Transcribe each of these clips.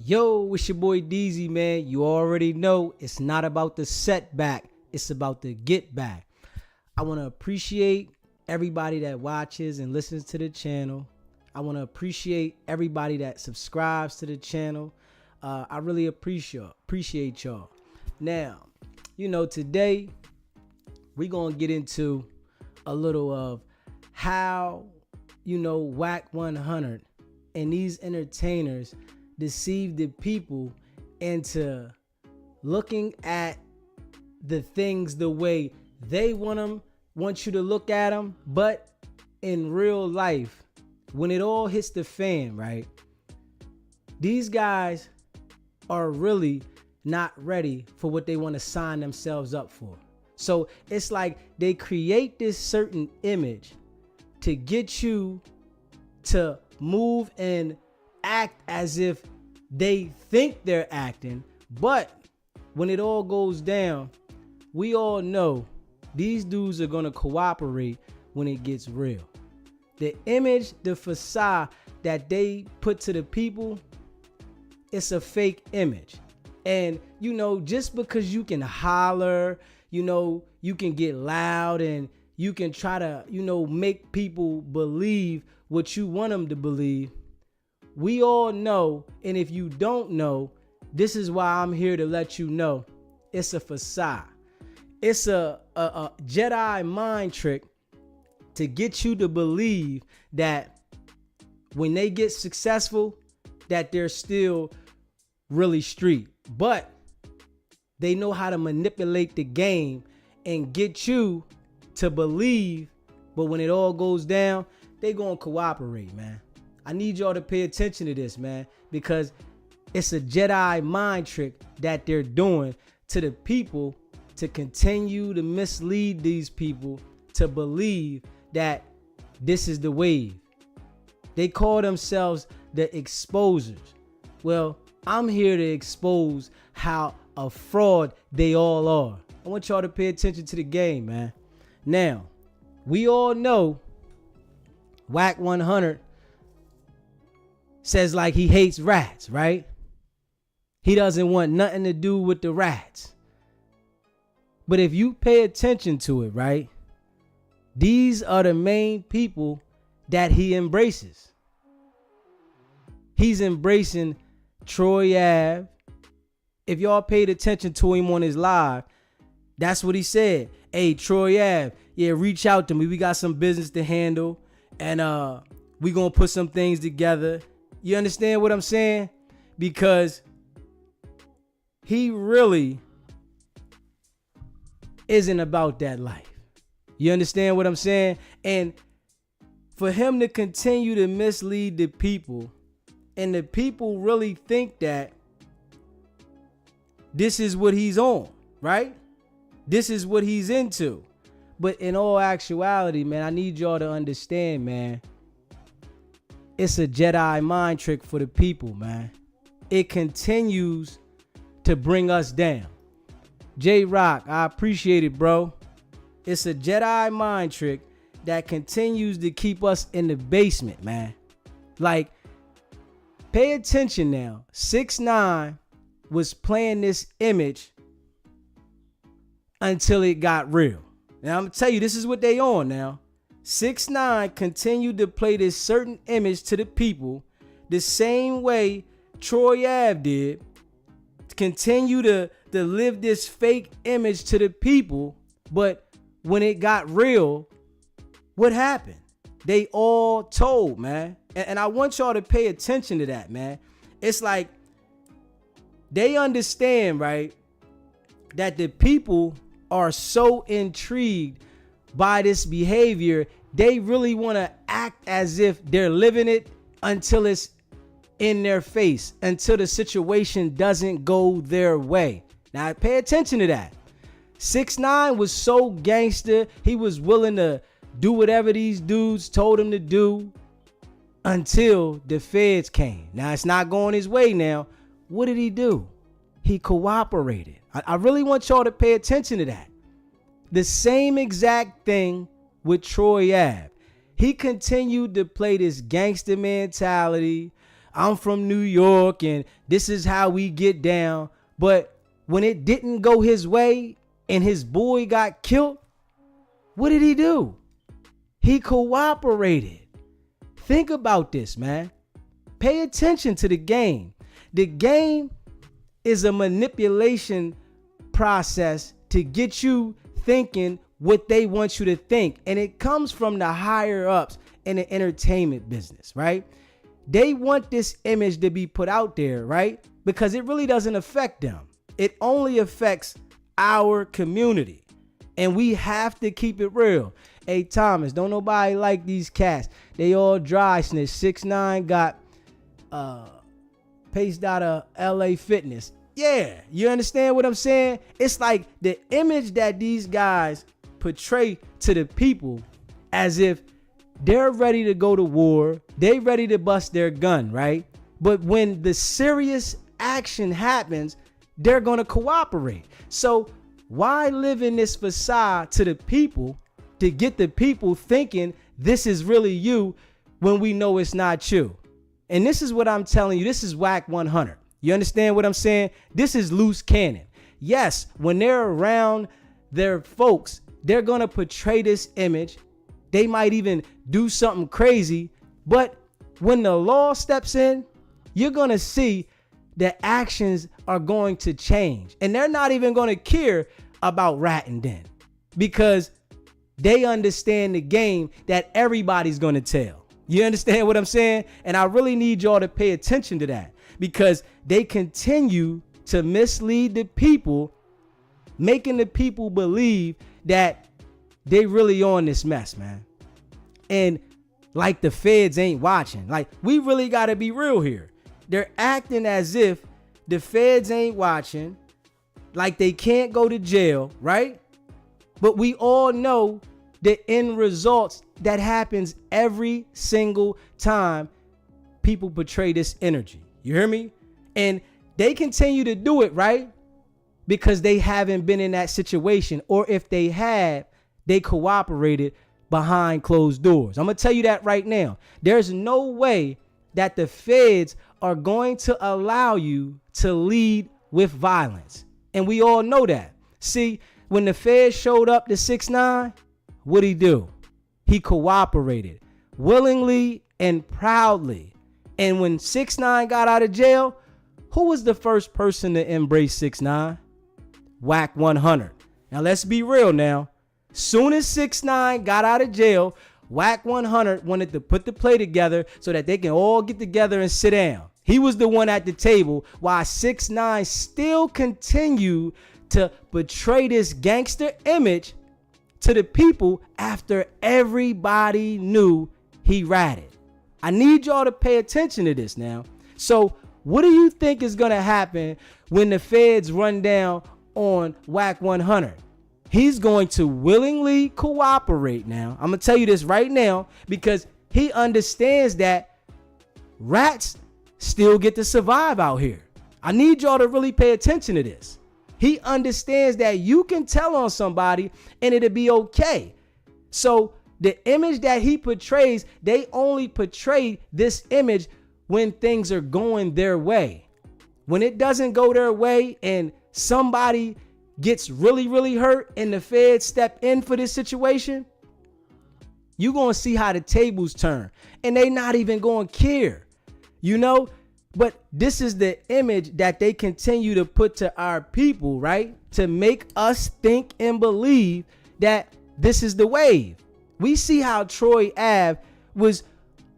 Yo, it's your boy DZ, man. You already know it's not about the setback. It's about the get back. I want to appreciate everybody that watches and listens to the channel. I want to appreciate everybody that subscribes to the channel. I really appreciate y'all. Now, today we're going to get into a little of how, Wack 100 and these entertainers deceive the people into looking at the things the way they want you to look at them. But in real life, when it all hits the fan, right, these guys are really not ready for what they want to sign themselves up for. So it's like they create this certain image to get you to move and act as if they think they're acting. But when it all goes down, we all know these dudes are going to cooperate when it gets real. The image, the facade that they put to the people, it's a fake image. And, just because you can holler, you can get loud and you can try to, make people believe what you want them to believe. We all know, and if you don't know, this is why I'm here to let you know. It's a facade. It's a Jedi mind trick to get you to believe that when they get successful, that they're still really street. But they know how to manipulate the game and get you to believe, but when it all goes down, they gonna cooperate, man. I need y'all to pay attention to this, man, because it's a Jedi mind trick that they're doing to the people to continue to mislead these people to believe that this is the wave. They call themselves the exposers. Well, I'm here to expose how a fraud they all are. I want y'all to pay attention to the game, man. Now, we all know Wack 100 says like he hates rats, right? He doesn't want nothing to do with the rats. But if you pay attention to it, right, these are the main people that he embraces. He's embracing Troy Ave. If y'all paid attention to him on his live, that's what he said. Hey, Troy Ave, yeah, reach out to me. We got some business to handle, and we gonna put some things together. You understand what I'm saying? Because he really isn't about that life. You understand what I'm saying? And for him to continue to mislead the people, and the people really think that this is what he's on, right? This is what he's into. But in all actuality, man, I need y'all to understand, man, it's a Jedi mind trick for the people, man. It continues to bring us down. J-Rock, I appreciate it, bro. It's a Jedi mind trick that continues to keep us in the basement, man. Like, pay attention now. 6ix9ine was playing this image until it got real. Now, I'm going to tell you, this is what they on now. 6ix9ine continued to play this certain image to the people the same way Troy Ave did. Continue to live this fake image to the people. But when it got real, what happened? They all told, man. And I want y'all to pay attention to that, man. It's like they understand, right, that the people are so intrigued by this behavior. They really want to act as if they're living it until it's in their face, until the situation doesn't go their way. Now, pay attention to that. 6ix9ine was so gangster, he was willing to do whatever these dudes told him to do until the feds came. Now, it's not going his way now. What did he do? He cooperated. I really want y'all to pay attention to that. The same exact thing with Troy Ave. He continued to play this gangster mentality. I'm from New York and this is how we get down. But when it didn't go his way and his boy got killed, what did he do? He cooperated. Think about this, man. Pay attention to the game. The game is a manipulation process to get you thinking what they want you to think. And it comes from the higher ups in the entertainment business, right? They want this image to be put out there, right? Because it really doesn't affect them. It only affects our community. And we have to keep it real. Hey, Thomas, don't nobody like these cats. They all dry snitch. 6ix9ine got paced out of LA Fitness. Yeah, you understand what I'm saying? It's like the image that these guys portray to the people as if they're ready to go to war. They ready to bust their gun, right? But when the serious action happens, they're going to cooperate. So why live in this facade to the people to get the people thinking this is really you when we know it's not you? And this is what I'm telling you. This is Wack 100. You understand what I'm saying? This is loose cannon. Yes, when they're around their folks, they're going to portray this image. They might even do something crazy. But when the law steps in, you're going to see the actions are going to change. And they're not even going to care about ratting den because they understand the game that everybody's going to tell. You understand what I'm saying? And I really need y'all to pay attention to that because they continue to mislead the people, making the people believe that they really on this mess, man. And like the feds ain't watching. Like, we really got to be real here. They're acting as if the feds ain't watching, like they can't go to jail, right? But we all know the end results that happens every single time people portray this energy. You hear me? And they continue to do it, right? Because they haven't been in that situation. Or if they had, they cooperated behind closed doors. I'm going to tell you that right now. There's no way that the feds are going to allow you to lead with violence. And we all know that. See, when the feds showed up to 6ix9ine, what'd he do? He cooperated willingly and proudly. And when 6ix9ine got out of jail, who was the first person to embrace 6ix9ine? Wack 100. Now let's be real now. Soon as 6ix9ine got out of jail, Wack 100 wanted to put the play together so that they can all get together and sit down. He was the one at the table while 6ix9ine still continue to portray this gangster image to the people after everybody knew he ratted. I need y'all to pay attention to this now. So what do you think is going to happen when the feds run down on Wack 100? He's going to willingly cooperate now. I'm going to tell you this right now because he understands that rats still get to survive out here. I need y'all to really pay attention to this. He understands that you can tell on somebody and it'll be okay. So the image that he portrays, they only portray this image when things are going their way. When it doesn't go their way and somebody gets really, really hurt and the feds step in for this situation, you're going to see how the tables turn and they not even going to care, you know? But this is the image that they continue to put to our people, right? To make us think and believe that this is the wave. We see how Troy Ave was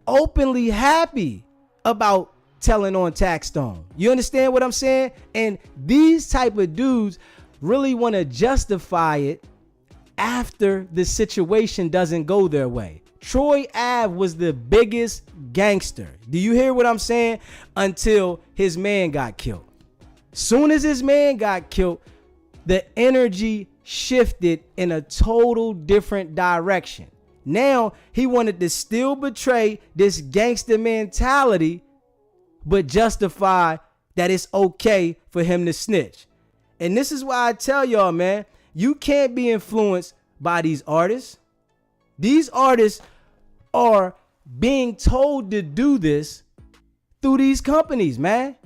openly happy about telling on Taxstone. You understand what I'm saying? And these type of dudes really want to justify it after the situation doesn't go their way. Troy Ave was the biggest gangster. Do you hear what I'm saying? Until his man got killed. Soon as his man got killed, the energy shifted in a total different direction. Now he wanted to still betray this gangster mentality, but justify that it's okay for him to snitch. And this is why I tell y'all, man, you can't be influenced by these artists. These artists are being told to do this through these companies, man.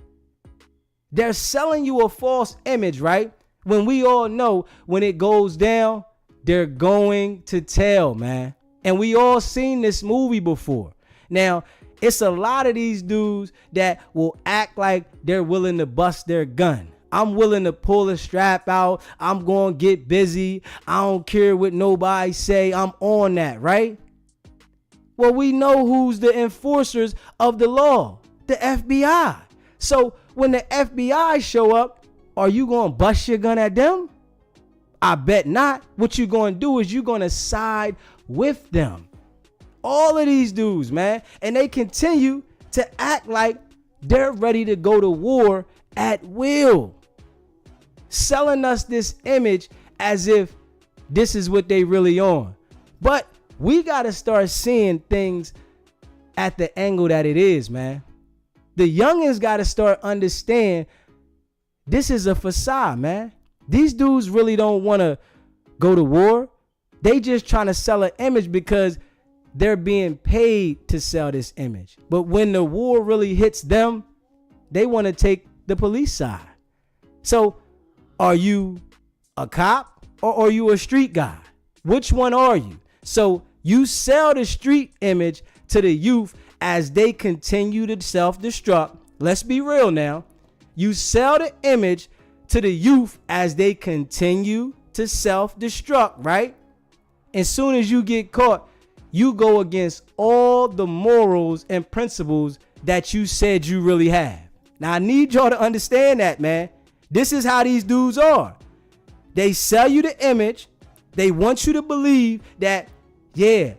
They're selling you a false image, right? When we all know when it goes down, they're going to tell, man. And we all seen this movie before. Now, it's a lot of these dudes that will act like they're willing to bust their gun. I'm willing to pull a strap out. I'm going to get busy. I don't care what nobody say. I'm on that, right? Well, we know who's the enforcers of the law, the FBI. So when the FBI show up, are you going to bust your gun at them? I bet not. What you're going to do is you're going to side with them. All of these dudes, man. And they continue to act like they're ready to go to war at will. Selling us this image as if this is what they really on. But we got to start seeing things at the angle that it is, man. The youngins got to start understand this is a facade, man. These dudes really don't want to go to war. They just trying to sell an image because they're being paid to sell this image. But when the war really hits them, they want to take the police side. So are you a cop or are you a street guy? Which one are you? So you sell the street image to the youth as they continue to self-destruct. Let's be real now. You sell the image to the youth as they continue to self-destruct, right? As soon as you get caught, you go against all the morals and principles that you said you really have. Now, I need y'all to understand that, man. This is how these dudes are. They sell you the image. They want you to believe that, yeah,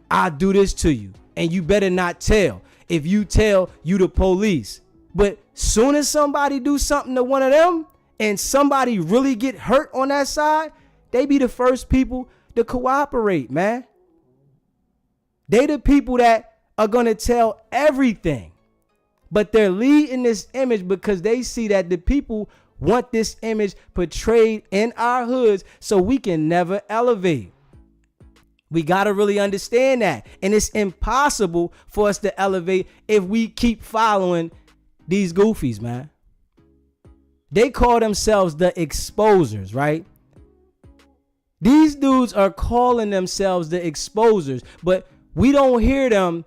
I'll do this to you. And you better not tell. If you tell, you the police. But soon as somebody do something to one of them and somebody really get hurt on that side, they be the first people to cooperate, man. They the people that are going to tell everything. But they're leading this image because they see that the people want this image portrayed in our hoods so we can never elevate. We got to really understand that. And it's impossible for us to elevate if we keep following these goofies, man. They call themselves the exposers, right? These dudes are calling themselves the exposers, but we don't hear them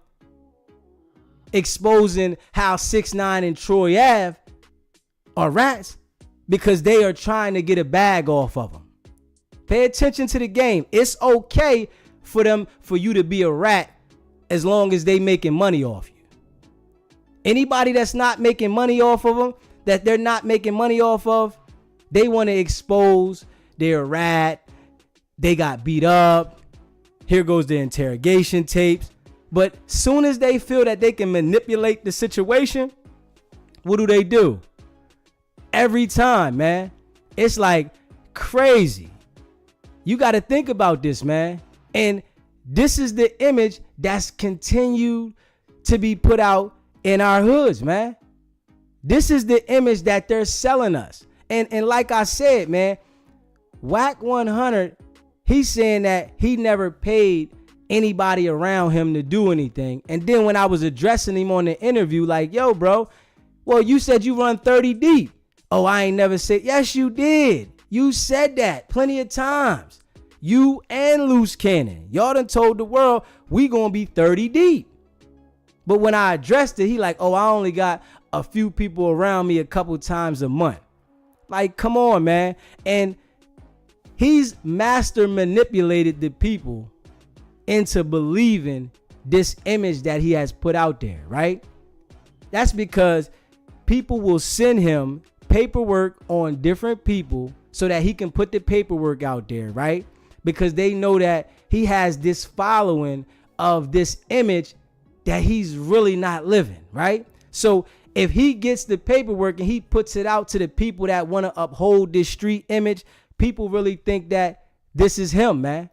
exposing how 6ix9ine and Troy Ave are rats because they are trying to get a bag off of them. Pay attention to the game. It's okay for you to be a rat as long as they making money off you. Anybody that's not making money off of them, that they're not making money off of, they want to expose they're a rat. They got beat up. Here goes the interrogation tapes. But soon as they feel that they can manipulate the situation, what do? Every time, man. It's like crazy. You got to think about this, man. And this is the image that's continued to be put out in our hoods, man. This is the image that they're selling us. And like I said, man, Wack 100, he's saying that he never paid anybody around him to do anything. And then when I was addressing him on the interview, like, yo, bro, well, you said you run 30 deep. Oh, I ain't never said. Yes, you did. You said that plenty of times. You and Loose Cannon. Y'all done told the world we gonna be 30 deep. But when I addressed it, he like, oh, I only got a few people around me a couple times a month. Like, come on, man. And he's master manipulated the people into believing this image that he has put out there, right? That's because people will send him paperwork on different people so that he can put the paperwork out there, right? Because they know that he has this following of this image that he's really not living, right? So if he gets the paperwork and he puts it out to the people that want to uphold this street image, people really think that this is him, man.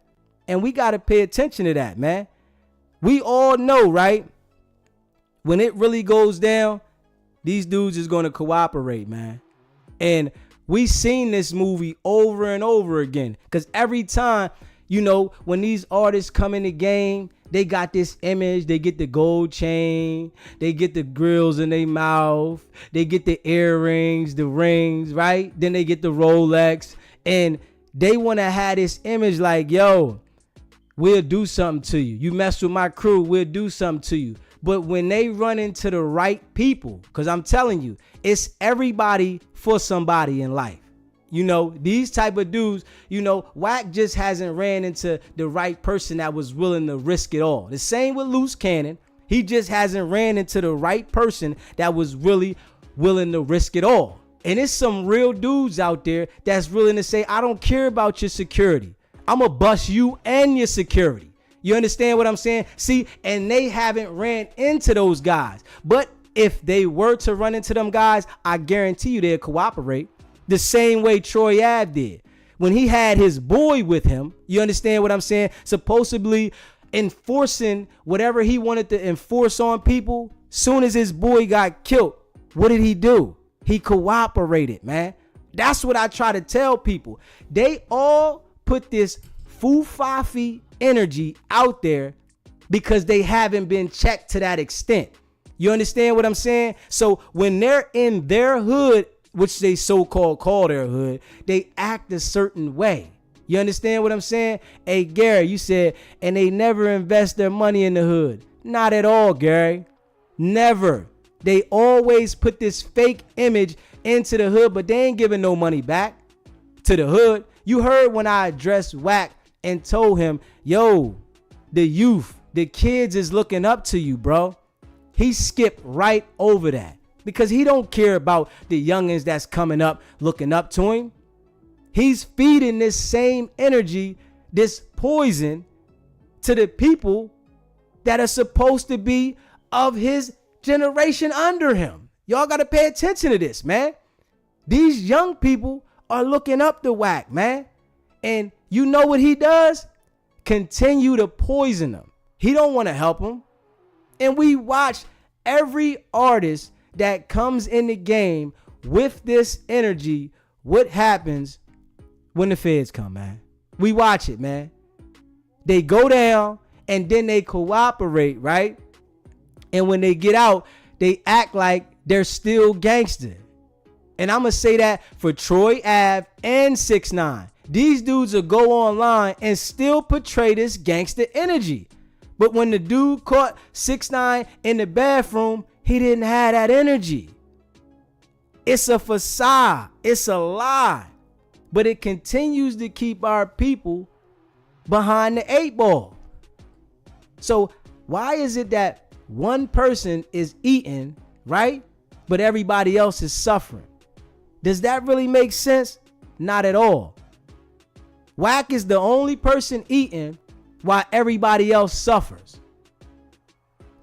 And we got to pay attention to that, man. We all know, right? When it really goes down, these dudes is going to cooperate, man. And we seen this movie over and over again. Because every time, you know, when these artists come in the game, they got this image. They get the gold chain. They get the grills in their mouth. They get the earrings, the rings, right? Then they get the Rolex. And they want to have this image like, yo, we'll do something to you. You mess with my crew, we'll do something to you. But when they run into the right people, because I'm telling you, it's everybody for somebody in life. You know, these type of dudes, you know, Wack just hasn't ran into the right person that was willing to risk it all. The same with Loose Cannon. He just hasn't ran into the right person that was really willing to risk it all. And it's some real dudes out there that's willing to say, I don't care about your security. I'm going to bust you and your security. You understand what I'm saying? See, and they haven't ran into those guys. But if they were to run into them guys, I guarantee you they'll cooperate. The same way Troy Ave did when he had his boy with him. You understand what I'm saying? Supposedly enforcing whatever he wanted to enforce on people. Soon as his boy got killed, what did he do? He cooperated, man. That's what I try to tell people. They all put this foo-fafi energy out there because they haven't been checked to that extent. You understand what I'm saying? So when they're in their hood, which they so-called call their hood, they act a certain way. You understand what I'm saying? Hey, Gary, you said, and they never invest their money in the hood. Not at all, Gary. Never. They always put this fake image into the hood, but they ain't giving no money back to the hood. You heard when I addressed Wack and told him, yo, the youth, the kids is looking up to you, bro. He skipped right over that. Because he don't care about the youngins that's coming up looking up to him. He's feeding this same energy, this poison to the people that are supposed to be of his generation under him. Y'all got to pay attention to this, man. These young people are looking up to Wack, man. And you know what he does? Continue to poison them. He don't want to help them. And we watch every artist that comes in the game with this energy. What happens when the feds come, man? We watch it, man. They go down and then they cooperate, right? And when they get out, they act like they're still gangster. And I'm going to say that for Troy Ave and 6ix9ine. These dudes will go online and still portray this gangster energy. But when the dude caught 6ix9ine in the bathroom, he didn't have that energy. It's a facade. It's a lie. But it continues to keep our people behind the 8 ball. So why is it that one person is eating, right? But everybody else is suffering? Does that really make sense? Not at all. Wack is the only person eating while everybody else suffers.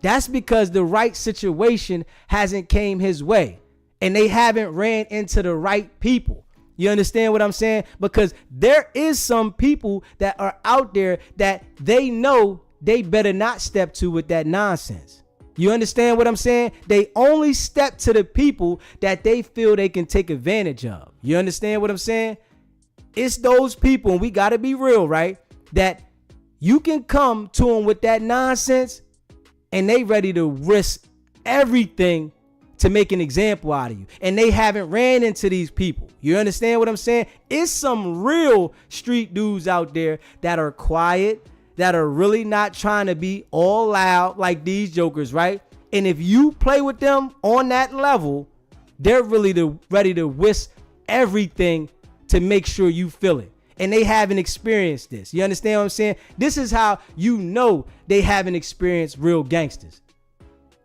That's because the right situation hasn't came his way and they haven't ran into the right people. You understand what I'm saying? Because there is some people that are out there that they know they better not step to with that nonsense. You understand what I'm saying? They only step to the people that they feel they can take advantage of. You understand what I'm saying? It's those people, and we got to be real, right? That you can come to them with that nonsense and they ready to risk everything to make an example out of you. And they haven't ran into these people. You understand what I'm saying? It's some real street dudes out there that are quiet, that are really not trying to be all loud like these jokers, right? And if you play with them on that level, they're really ready to risk everything to make sure you feel it. And they haven't experienced this. You understand what I'm saying? This is how you know they haven't experienced real gangsters.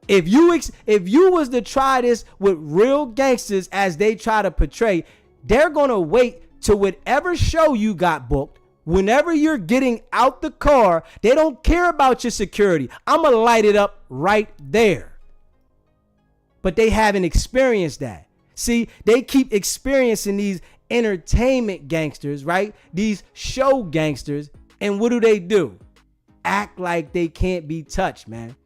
If you was to try this with real gangsters as they try to portray, they're going to wait to whatever show you got booked. Whenever you're getting out the car, they don't care about your security. I'm going to light it up right there. But they haven't experienced that. See, they keep experiencing these entertainment gangsters, right? These show gangsters. And what do? Act like they can't be touched, man.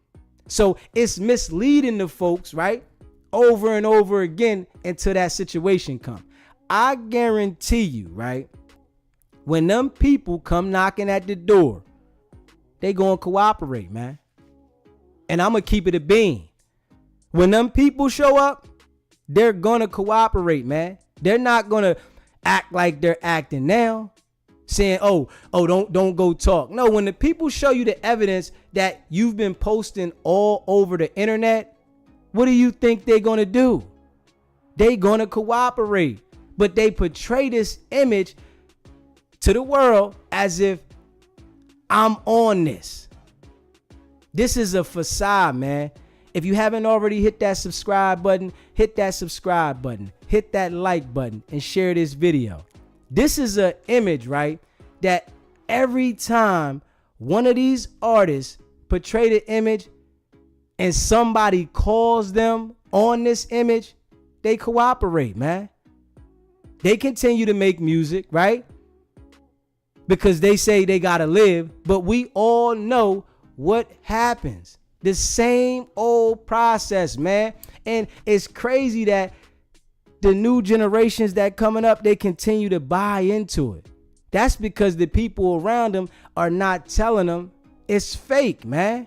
So it's misleading the folks, right? Over and over again until that situation comes. I guarantee you, right? When them people come knocking at the door, they gonna cooperate, man. And I'm gonna keep it a bean. When them people show up, they're gonna cooperate, man. They're not gonna act like they're acting now, saying, oh, don't go talk. No, when the people show you the evidence that you've been posting all over the internet, what do you think they're gonna do? They gonna cooperate. But they portray this image to the world as if I'm on this. This is a facade, man. If you haven't already hit that subscribe button, hit that subscribe button, hit that like button, and share this video. This is an image, right, that every time one of these artists portray the image and somebody calls them on this image, they cooperate, man. They continue to make music, right? Because they say they gotta live, but we all know what happens. The same old process, man. And it's crazy that the new generations that coming up, they continue to buy into it. That's because the people around them are not telling them it's fake, man.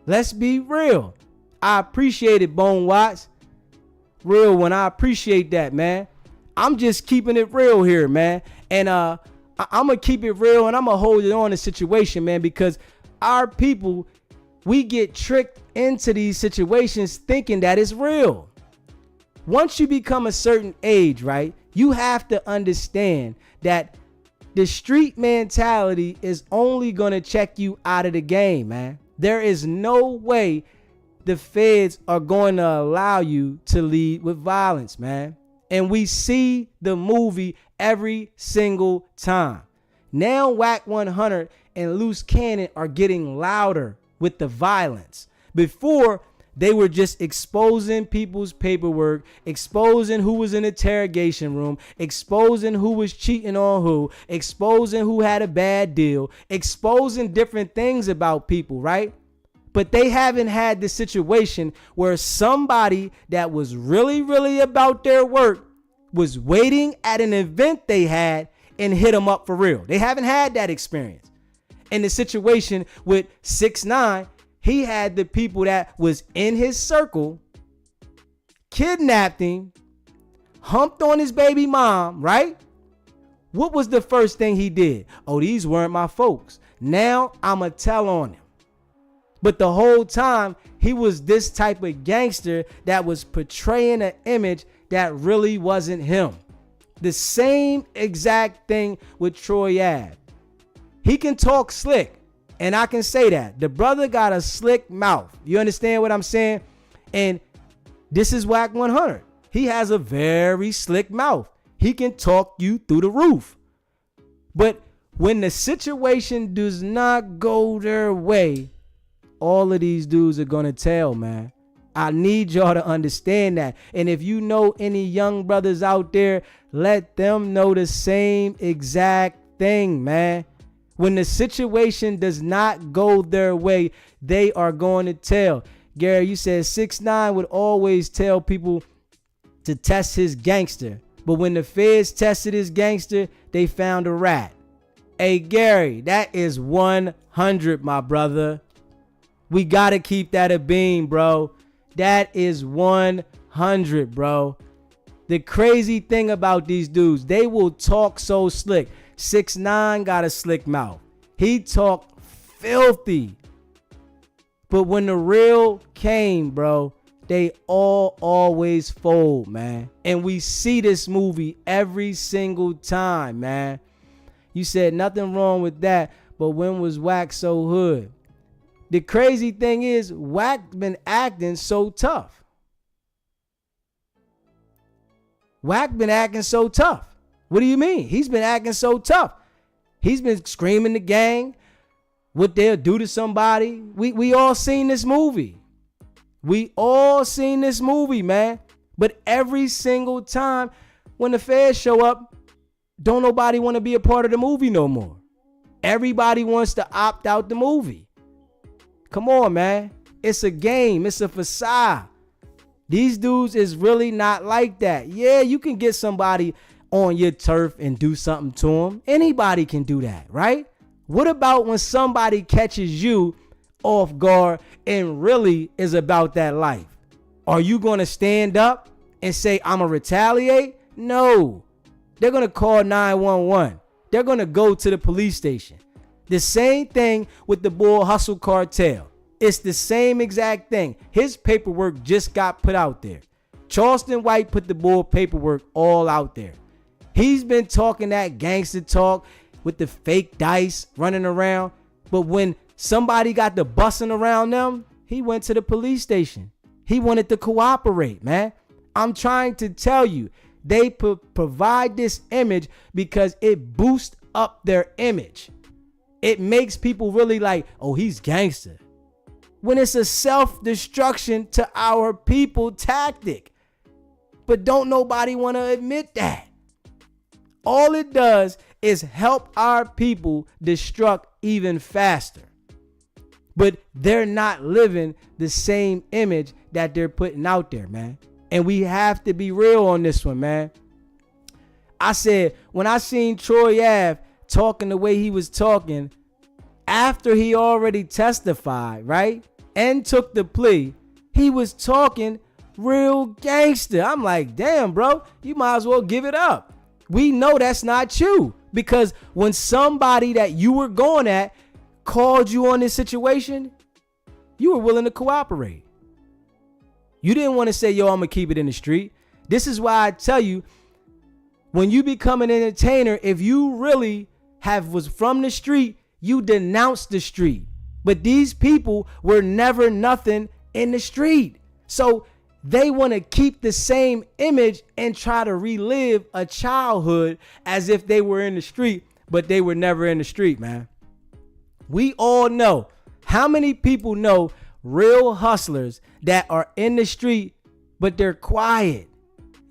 Let's be real. I appreciate it, Bone Watts. Real one, I appreciate that, man. I'm just keeping it real here, man. And I'm going to keep it real, and I'm going to hold it on the situation, man, because our people, we get tricked into these situations thinking that it's real. Once you become a certain age, right, you have to understand that the street mentality is only going to check you out of the game, man. There is no way the feds are going to allow you to lead with violence, man. And we see the movie every single time. Now Wack 100 and Loose Cannon are getting louder with the violence. Before, they were just exposing people's paperwork, exposing who was in the interrogation room, exposing who was cheating on who, exposing who had a bad deal, exposing different things about people, right? But they haven't had the situation where somebody that was really, really about their work was waiting at an event they had and hit them up for real. They haven't had that experience. In the situation with 6ix9ine, he had the people that was in his circle, kidnapped him, humped on his baby mom, right? What was the first thing he did? Oh, these weren't my folks. Now I'ma tell on him. But the whole time, he was this type of gangster that was portraying an image that really wasn't him. The same exact thing with Troy Ave. He can talk slick, and I can say that. The brother got a slick mouth. You understand what I'm saying? And this is Wack 100. He has a very slick mouth. He can talk you through the roof. But when the situation does not go their way, all of these dudes are going to tell, man. I need y'all to understand that. And if you know any young brothers out there, let them know the same exact thing, man. When the situation does not go their way, they are going to tell. Gary, you said 6ix9ine would always tell people to test his gangster. But when the feds tested his gangster, they found a rat. Hey, Gary, that is 100, my brother. We got to keep that a beam, bro. That is 100, bro. The crazy thing about these dudes, they will talk so slick. 6ix9ine got a slick mouth. He talked filthy. But when the real came, bro, they all always fold, man. And we see this movie every single time, man. You said nothing wrong with that, but when was Wack so hood? The crazy thing is, Wack been acting so tough. Wack been acting so tough. What do you mean? He's been acting so tough. He's been screaming the gang, what they'll do to somebody. We all seen this movie. We all seen this movie, man. But every single time when the feds show up, don't nobody want to be a part of the movie no more. Everybody wants to opt out the movie. Come on, man. It's a game. It's a facade. These dudes is really not like that. Yeah, you can get somebody on your turf and do something to them. Anybody can do that, right? What about when somebody catches you off guard and really is about that life? Are you going to stand up and say, I'm going to retaliate? No. They're going to call 911. They're going to go to the police station. The same thing with the Bull Hustle cartel. It's the same exact thing. His paperwork just got put out there. Charleston White put the Bull paperwork all out there. He's been talking that gangster talk with the fake dice running around. But when somebody got the bussing around them, he went to the police station. He wanted to cooperate, man. I'm trying to tell you, they provide this image because it boosts up their image. It makes people really like, oh, he's gangster. When it's a self-destruction to our people tactic. But don't nobody want to admit that. All it does is help our people destruct even faster. But they're not living the same image that they're putting out there, man. And we have to be real on this one, man. I said, when I seen Troy Ave talking the way he was talking, after he already testified, right, and took the plea, he was talking real gangster. I'm like, damn, bro, you might as well give it up. We know that's not you. Because when somebody that you were going at called you on this situation, you were willing to cooperate. You didn't want to say, yo, I'm going to keep it in the street. This is why I tell you, when you become an entertainer, if you really was from the street, you denounce the street. But these people were never nothing in the street. So they want to keep the same image and try to relive a childhood as if they were in the street, but they were never in the street, man. We all know, how many people know real hustlers that are in the street, but they're quiet?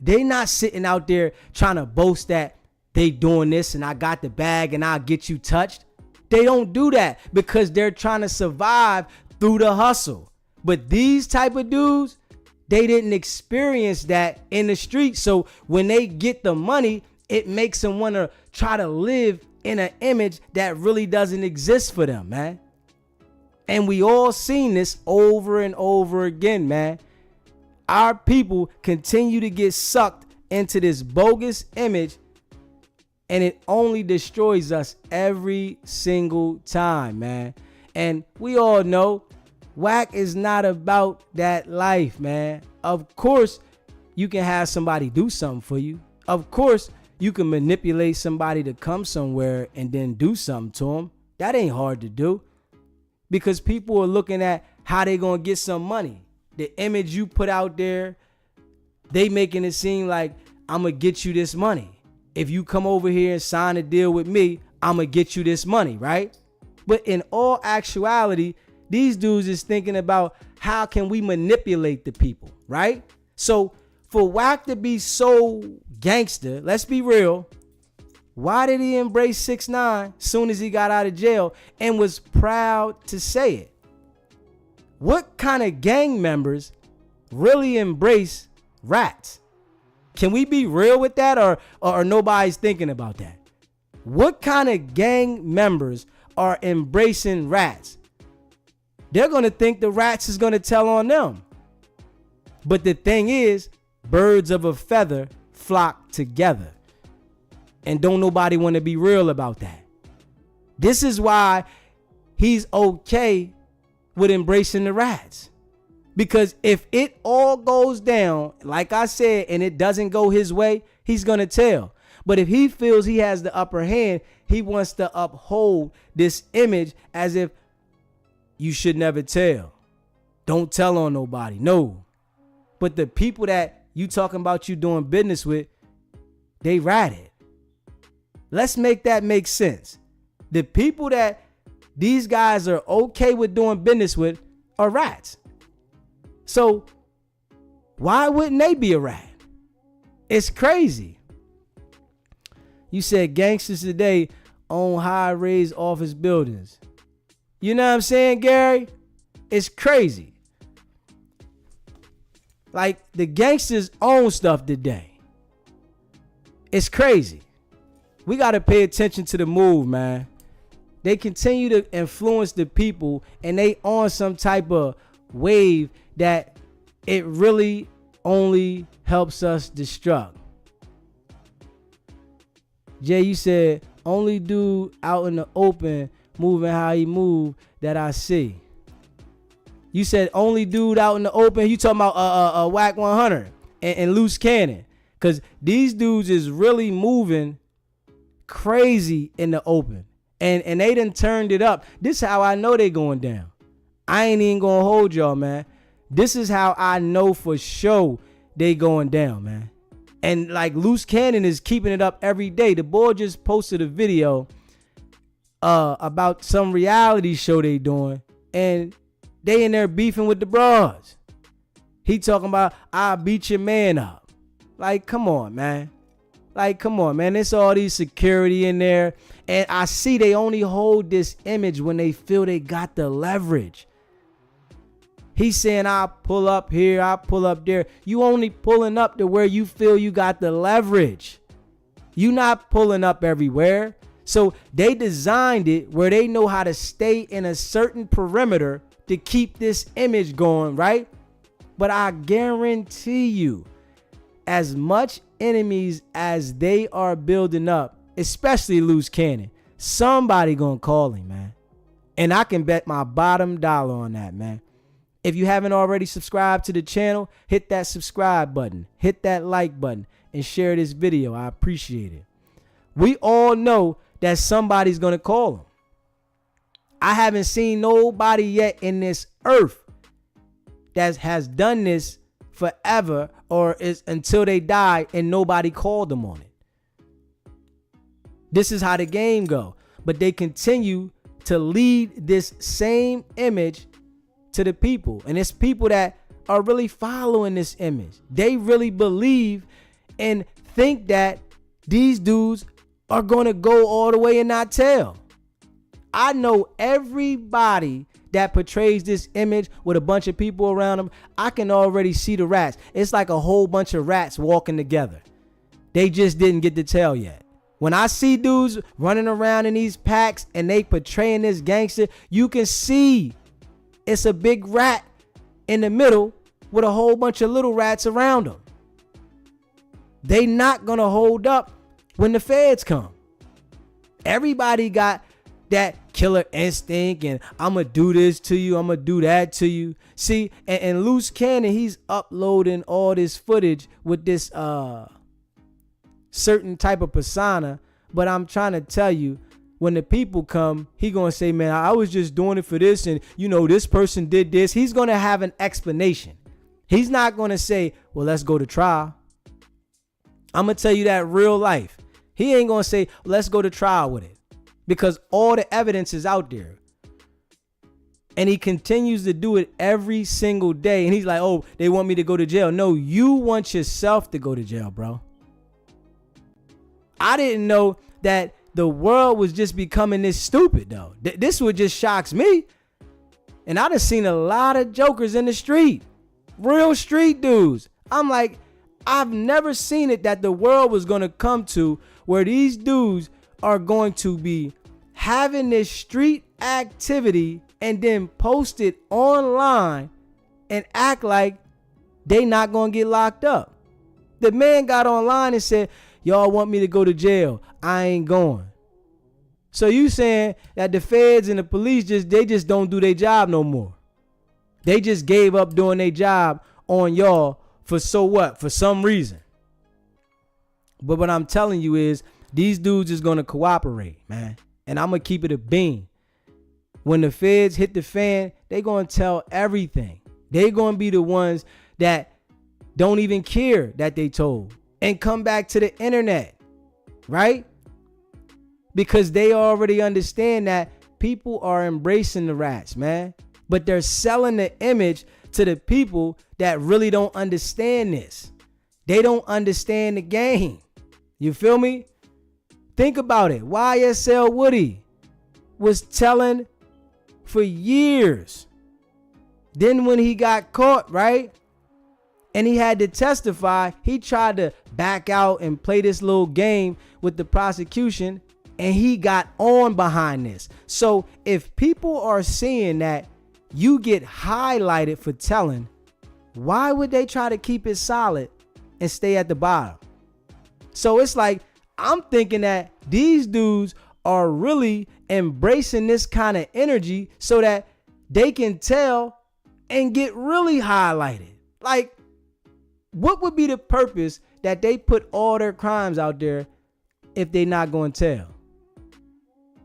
They not sitting out there trying to boast that they doing this and I got the bag and I'll get you touched. They don't do that because they're trying to survive through the hustle. But these type of dudes, they didn't experience that in the street. So when they get the money, it makes them want to try to live in an image that really doesn't exist for them, man. And we all seen this over and over again, man. Our people continue to get sucked into this bogus image, and it only destroys us every single time, man. And we all know Wack is not about that life, man. Of course, you can have somebody do something for you. Of course, you can manipulate somebody to come somewhere and then do something to them. That ain't hard to do because people are looking at how they gonna get some money. The image you put out there, they making it seem like I'm gonna get you this money. If you come over here and sign a deal with me, I'm gonna get you this money, right? But in all actuality, these dudes is thinking about how can we manipulate the people, right? So for Wack to be so gangster, let's be real, why did he embrace 6ix9ine soon as he got out of jail and was proud to say it? What kind of gang members really embrace rats? Can we be real with that, or nobody's thinking about that? What kind of gang members are embracing rats? They're going to think the rats is going to tell on them. But the thing is, birds of a feather flock together. And don't nobody want to be real about that. This is why he's okay with embracing the rats. Because if it all goes down, like I said, and it doesn't go his way, he's going to tell. But if he feels he has the upper hand, he wants to uphold this image as if you should never tell. Don't tell on nobody. No. But the people that you talking about you doing business with, they ratted. Let's make that make sense. The people that these guys are okay with doing business with are rats. So why wouldn't they be a rat? It's crazy. You said gangsters today own high-rise office buildings. You know what I'm saying, Gary? It's crazy. Like, the gangsters own stuff today. It's crazy. We got to pay attention to the move, man. They continue to influence the people, and they on some type of wave that it really only helps us destruct. Jay, you said only dude out in the open moving how he move that I see. You said only dude out in the open. You talking about Wack 100 and Loose Cannon, because these dudes is really moving crazy in the open, and they done turned it up. This is how I know they going down. I ain't even gonna hold y'all, man. This is how I know for sure they going down, man. And like Loose Cannon is keeping it up every day. The boy just posted a video about some reality show they doing, and they in there beefing with the bras. He talking about, I'll beat your man up. Like, come on, man. Like, come on, man. It's all these security in there. And I see they only hold this image when they feel they got the leverage. He's saying, I'll pull up here, I'll pull up there. You only pulling up to where you feel you got the leverage. You not pulling up everywhere. So they designed it where they know how to stay in a certain perimeter to keep this image going, right? But I guarantee you, as much enemies as they are building up, especially Loose Cannon, somebody gonna call him, man. And I can bet my bottom dollar on that, man. If you haven't already subscribed to the channel, hit that subscribe button, hit that like button, and share this video. I appreciate it. We all know that somebody's gonna call him. I haven't seen nobody yet in this earth that has done this forever, or is until they die and nobody called them on it. This is how the game go. But they continue to lead this same image to the people. And it's people that are really following this image. They really believe and think that these dudes are going to go all the way and not tell. I know everybody that portrays this image with a bunch of people around them. I can already see the rats. It's like a whole bunch of rats walking together. They just didn't get to tell yet. When I see dudes running around in these packs and they portraying this gangster, you can see it's a big rat in the middle with a whole bunch of little rats around them. They not gonna hold up when the feds come. Everybody got that killer instinct and I'm gonna do this to you, I'm gonna do that to you. See, and Loose Cannon, he's uploading all this footage with this certain type of persona, but I'm trying to tell you, when the people come, he gonna say, man, I was just doing it for this, and you know, this person did this. He's gonna have an explanation. He's not gonna say, well, let's go to trial. I'm gonna tell you that real life. He ain't gonna say, let's go to trial with it, because all the evidence is out there. And he continues to do it every single day. And he's like, oh, they want me to go to jail. No, you want yourself to go to jail, bro. I didn't know that the world was just becoming this stupid, though. This what just shocks me. And I done seen a lot of jokers in the street. Real street dudes. I'm like, I've never seen it that the world was going to come to where these dudes are going to be having this street activity and then post it online and act like they not going to get locked up. The man got online and said, y'all want me to go to jail. I ain't going. So you saying that the feds and the police they just don't do their job no more. They just gave up doing their job on y'all for so what? For some reason. But what I'm telling you is these dudes is going to cooperate, man. And I'm going to keep it a bean. When the feds hit the fan, they going to tell everything. They going to be the ones that don't even care that they told and come back to the internet, right? Because they already understand that people are embracing the rats, man. But they're selling the image to the people that really don't understand this. They don't understand the game. You feel me? Think about it. YSL Woody was telling for years. Then when he got caught, right? And he had to testify, he tried to back out and play this little game with the prosecution. And he got on behind this. So if people are seeing that you get highlighted for telling, why would they try to keep it solid and stay at the bottom? So it's like, I'm thinking that these dudes are really embracing this kind of energy so that they can tell and get really highlighted. Like, what would be the purpose that they put all their crimes out there if they're not going to tell?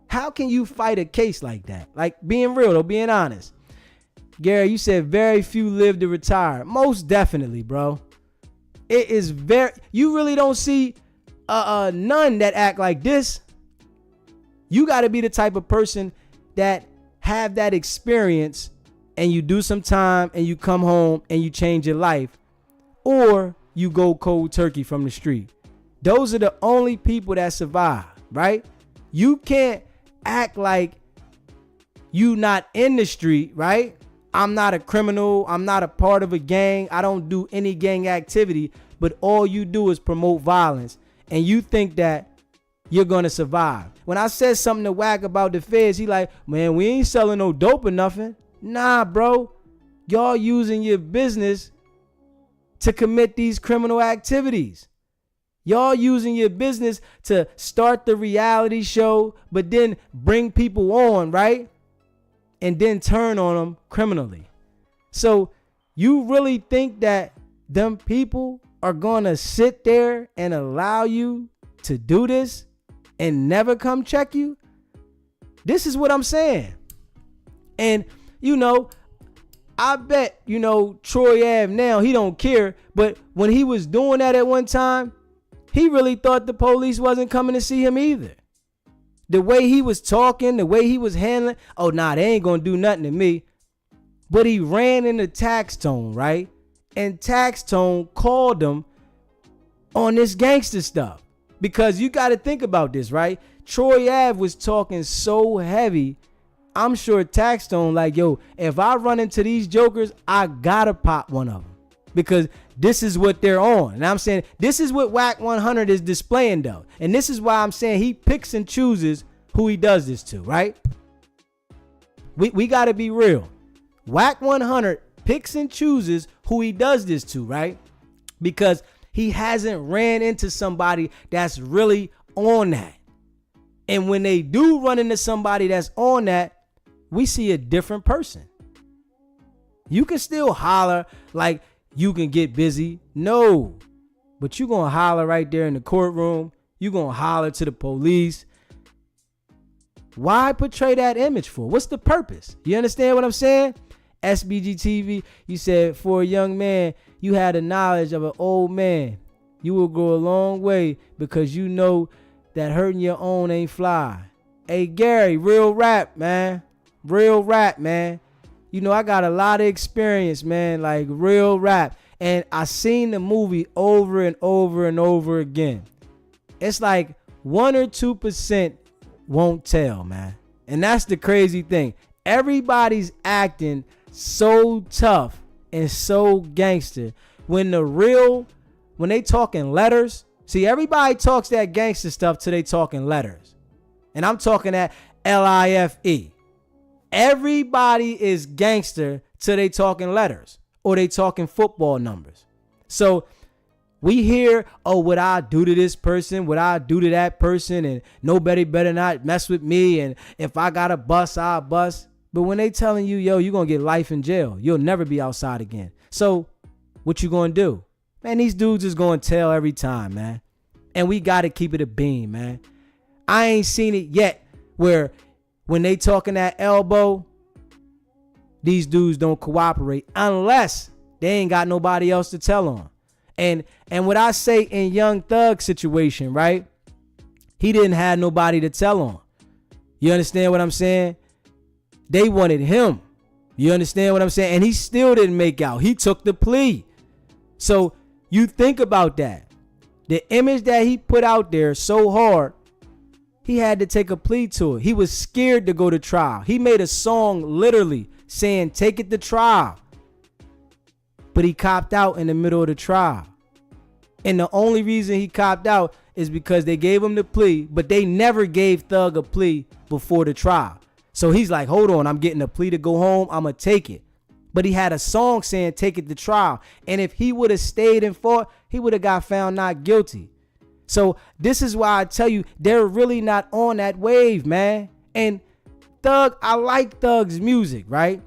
How can you fight a case like that? Like, being real though, being honest. Gary, you said very few live to retire. Most definitely, bro. It is you really don't see none that act like this. You got to be the type of person that have that experience and you do some time and you come home and you change your life, or you go cold turkey from the street. Those are the only people that survive, right? You can't act like you not in the street, right? I'm not a criminal. I'm not a part of a gang. I don't do any gang activity, but all you do is promote violence. And you think that you're going to survive. When I said something to Wack about the feds, he like, man, we ain't selling no dope or nothing. Nah, bro. Y'all using your business to commit these criminal activities. Y'all using your business to start the reality show, but then bring people on, right? And then turn on them criminally. So you really think that them people are going to sit there and allow you to do this and never come check you? This is what I'm saying. And, I bet, Troy Ave now, he don't care. But when he was doing that at one time, he really thought the police wasn't coming to see him either. The way he was talking, the way he was handling, oh, nah, they ain't going to do nothing to me. But he ran into Tax Tone, right? And Tax Tone called him on this gangster stuff. Because you got to think about this, right? Troy Ave was talking so heavy. I'm sure Tax Tone like, yo, if I run into these jokers, I got to pop one of them. Because this is what they're on. And I'm saying this is what Wack 100 is displaying, though. And this is why I'm saying he picks and chooses who he does this to, right? We got to be real. Wack 100 picks and chooses who he does this to, right? Because he hasn't ran into somebody that's really on that. And when they do run into somebody that's on that, we see a different person. You can still holler like you can get busy. No. But you're going to holler right there in the courtroom. You're going to holler to the police. Why portray that image for? What's the purpose? You understand what I'm saying? SBG TV, you said, for a young man, you had the knowledge of an old man. You will go a long way because you know that hurting your own ain't fly. Hey, Gary, real rap, man. Real rap, man. I got a lot of experience, man, like real rap. And I seen the movie over and over and over again. It's like 1 or 2% won't tell, man. And that's the crazy thing. Everybody's acting so tough and so gangster. When they talking letters, see, everybody talks that gangster stuff till they talking letters. And I'm talking that LIFE. Everybody is gangster till they talking letters or they talking football numbers. So we hear, oh, what I do to this person, what I do to that person, and nobody better not mess with me. And if I got to bust, I'll bust. But when they telling you, yo, you're going to get life in jail. You'll never be outside again. So what you going to do? Man, these dudes is going to tell every time, man. And we got to keep it a beam, man. I ain't seen it yet where when they talking that elbow, these dudes don't cooperate unless they ain't got nobody else to tell on. And what I say in Young Thug's situation, right? He didn't have nobody to tell on. You understand what I'm saying? They wanted him. You understand what I'm saying? And he still didn't make out. He took the plea. So you think about that. The image that he put out there so hard, he had to take a plea to it. He was scared to go to trial. He made a song literally saying, take it to trial. But he copped out in the middle of the trial. And the only reason he copped out is because they gave him the plea, but they never gave Thug a plea before the trial. So he's like, hold on, I'm getting a plea to go home. I'm going to take it. But he had a song saying take it to trial. And if he would have stayed and fought, he would have got found not guilty. So this is why I tell you, they're really not on that wave, man. And Thug, I like Thug's music, right?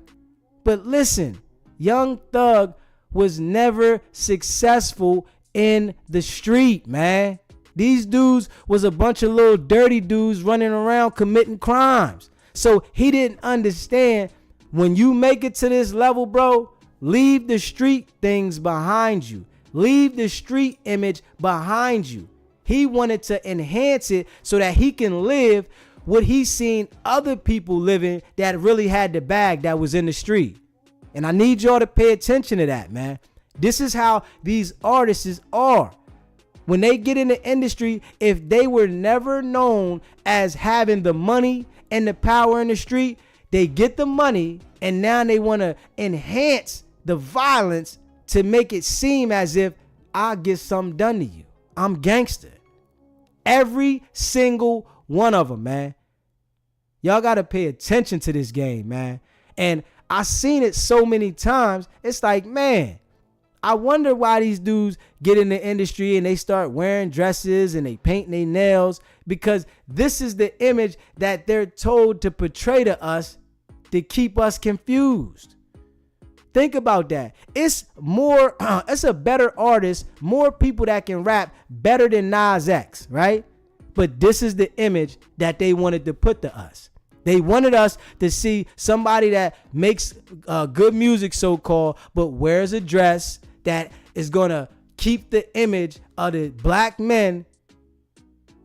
But listen, Young Thug was never successful in the street, man. These dudes was a bunch of little dirty dudes running around committing crimes. So he didn't understand, when you make it to this level, bro, leave the street things behind you. Leave the street image behind you. He wanted to enhance it so that he can live what he's seen other people living that really had the bag that was in the street. And I need y'all to pay attention to that, man. This is how these artists are. When they get in the industry, if they were never known as having the money and the power in the street, they get the money and now they want to enhance the violence to make it seem as if I'll get something done to you. I'm gangster. Every single one of them, man. Y'all got to pay attention to this game, man. And I seen it so many times. It's like, man, I wonder why these dudes get in the industry and they start wearing dresses and they paint their nails, because this is the image that they're told to portray to us to keep us confused. Think about that. It's more, it's a better artist, more people that can rap better than Nas X, right? But this is the image that they wanted to put to us. They wanted us to see somebody that makes good music, so-called, but wears a dress that is going to keep the image of the black men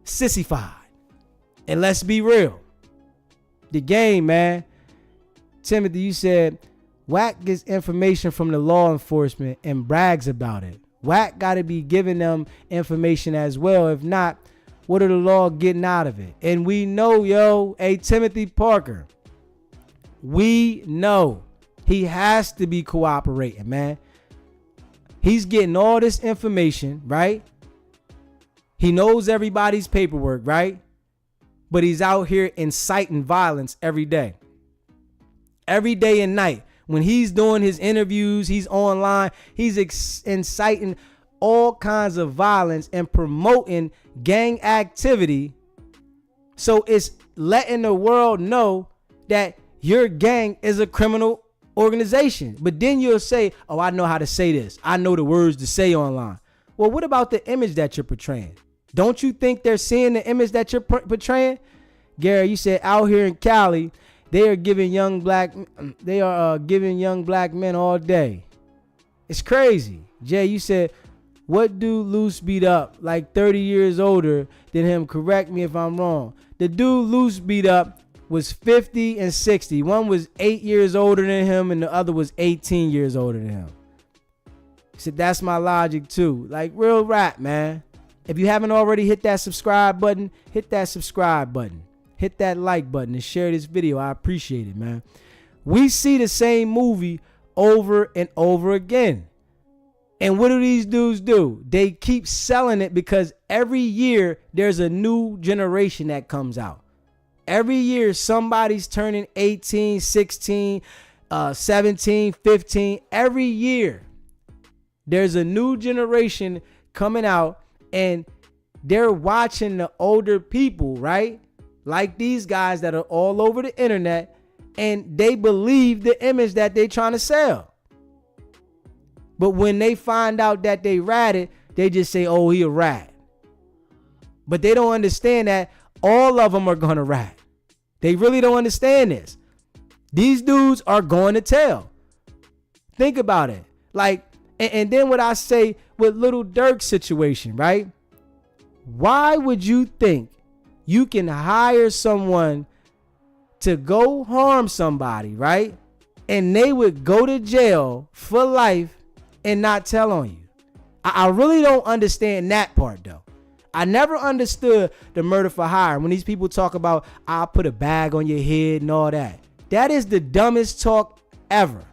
sissified. And let's be real. The game, man. Timothy, you said Wack gets information from the law enforcement and brags about it. Wack got to be giving them information as well. If not, what are the law getting out of it? And we know, hey, Timothy Parker, we know he has to be cooperating, man. He's getting all this information, right? He knows everybody's paperwork, right? But he's out here inciting violence every day. Every day and night. When he's doing his interviews, he's online, he's inciting all kinds of violence and promoting gang activity. So it's letting the world know that your gang is a criminal organization. But then you'll say, oh, I know how to say this. I know the words to say online. Well, what about the image that you're portraying? Don't you think they're seeing the image that you're portraying? Gary, you said out here in Cali, they are giving young black men all day. It's crazy. Jay, you said, what dude Loose beat up like 30 years older than him? Correct me if I'm wrong. The dude Loose beat up was 50 and 60. One was 8 years older than him and the other was 18 years older than him. He said, that's my logic too. Like real rap, man. If you haven't already hit that subscribe button, hit that subscribe button. Hit that like button and share this video. I appreciate it, man. We see the same movie over and over again. And what do these dudes do? They keep selling it because every year there's a new generation that comes out. Every year somebody's turning 18, 16, 17, 15. Every year there's a new generation coming out and they're watching the older people, right? Like these guys that are all over the internet, and they believe the image that they're trying to sell. But when they find out that they ratted, they just say, oh, he a rat. But they don't understand that all of them are going to rat. They really don't understand this. These dudes are going to tell. Think about it. Like, and then what I say with Little Durk's situation, right? Why would you think you can hire someone to go harm somebody, right? And they would go to jail for life and not tell on you? I really don't understand that part, though. I never understood the murder for hire. When these people talk about, I'll put a bag on your head and all that. That is the dumbest talk ever.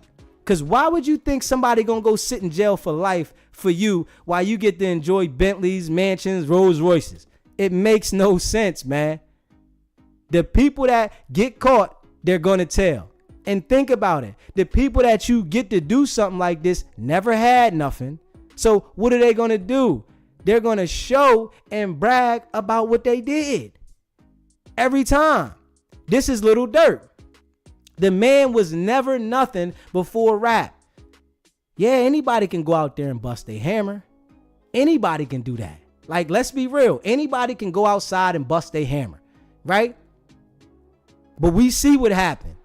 Because why would you think somebody going to go sit in jail for life for you while you get to enjoy Bentleys, mansions, Rolls Royces. It makes no sense, man. The people that get caught, they're going to tell. And think about it. The people that you get to do something like this never had nothing. So what are they going to do? They're going to show and brag about what they did. Every time. This is Lil Durk. The man was never nothing before rap. Yeah, anybody can go out there and bust a hammer. Anybody can do that. Like, let's be real. Anybody can go outside and bust a hammer, right? But we see what happened.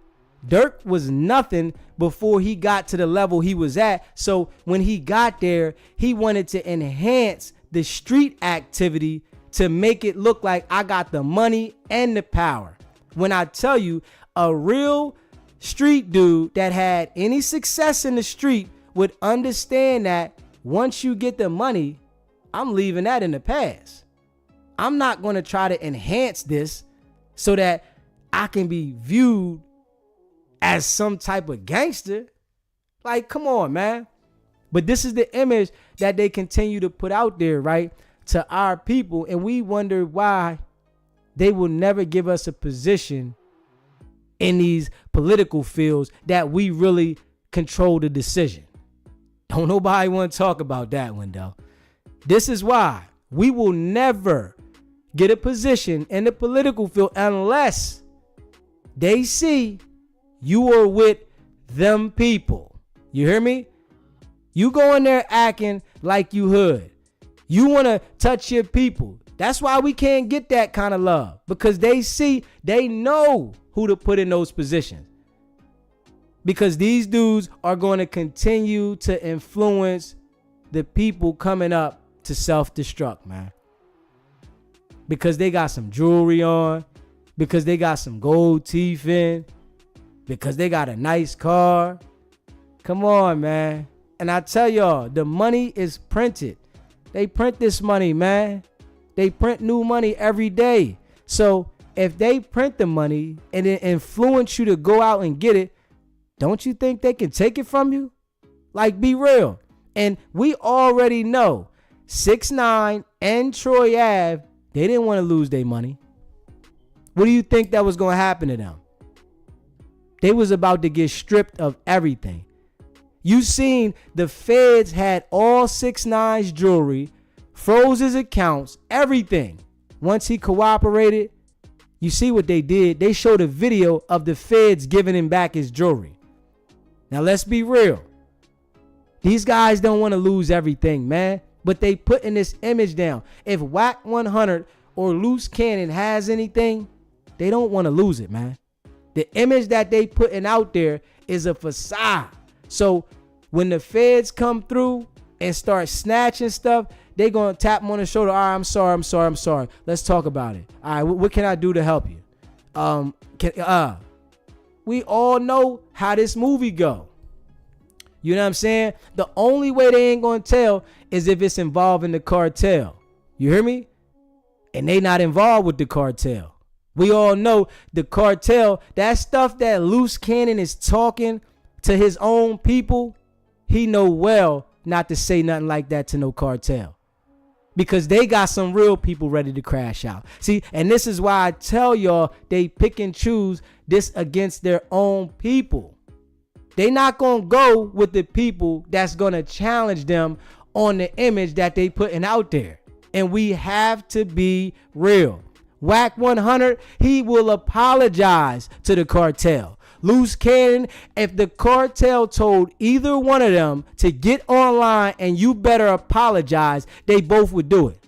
Durk was nothing before he got to the level he was at. So when he got there, he wanted to enhance the street activity to make it look like I got the money and the power. When I tell you, a real street dude that had any success in the street would understand that once you get the money, I'm leaving that in the past. I'm not going to try to enhance this so that I can be viewed as some type of gangster. Like, come on, man. But this is the image that they continue to put out there, right, to our people. And we wonder why they will never give us a position in these political fields that we really control the decision. Don't nobody want to talk about that one, though. This is why we will never get a position in the political field unless they see you are with them people. You hear me? You go in there acting like you hood. You want to touch your people. That's why we can't get that kind of love, because they know who to put in those positions. Because these dudes are going to continue to influence the people coming up to self-destruct, man. Because they got some jewelry on, because they got some gold teeth in, because they got a nice car. Come on, man. And I tell y'all, the money is printed. They print this money, man. They print new money every day. So if they print the money and then influence you to go out and get it, don't you think they can take it from you? Like, be real. And we already know 6ix9ine and Troy Ave, they didn't want to lose their money. What do you think that was going to happen to them? They was about to get stripped of everything. You seen the feds had all 6ix9ine's jewelry, froze his accounts, everything. Once he cooperated, you see what they did. They showed a video of the feds giving him back his jewelry. Now let's be real. These guys don't want to lose everything, man. But they putting this image down. If Wack 100 or Loose Cannon has anything, they don't want to lose it, man. The image that they putting out there is a facade. So when the feds come through and start snatching stuff, they going to tap them on the shoulder. All right, I'm sorry. Let's talk about it. All right, what can I do to help you? We all know how this movie go. You know what I'm saying? The only way they ain't going to tell is if it's involving the cartel. You hear me? And they not involved with the cartel. We all know the cartel, that stuff that Loose Cannon is talking to his own people, he know well not to say nothing like that to no cartel. Because they got some real people ready to crash out. See, and this is why I tell y'all they pick and choose this against their own people. They not going to go with the people that's going to challenge them on the image that they putting out there. And we have to be real. Wack 100, he will apologize to the cartel. Loose Cannon, if the cartel told either one of them to get online and you better apologize, they both would do it.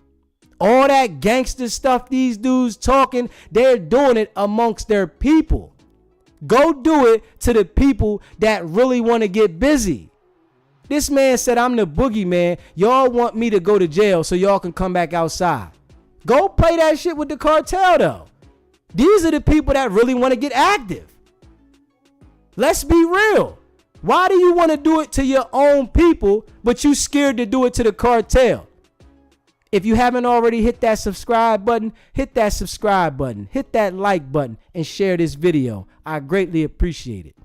All that gangster stuff these dudes talking, they're doing it amongst their people. Go do it to the people that really want to get busy. This man said, I'm the boogeyman. Y'all want me to go to jail so y'all can come back outside. Go play that shit with the cartel, though. These are the people that really want to get active. Let's be real. Why do you want to do it to your own people, but you scared to do it to the cartel? If you haven't already hit that subscribe button, hit that subscribe button, hit that like button, and share this video. I greatly appreciate it.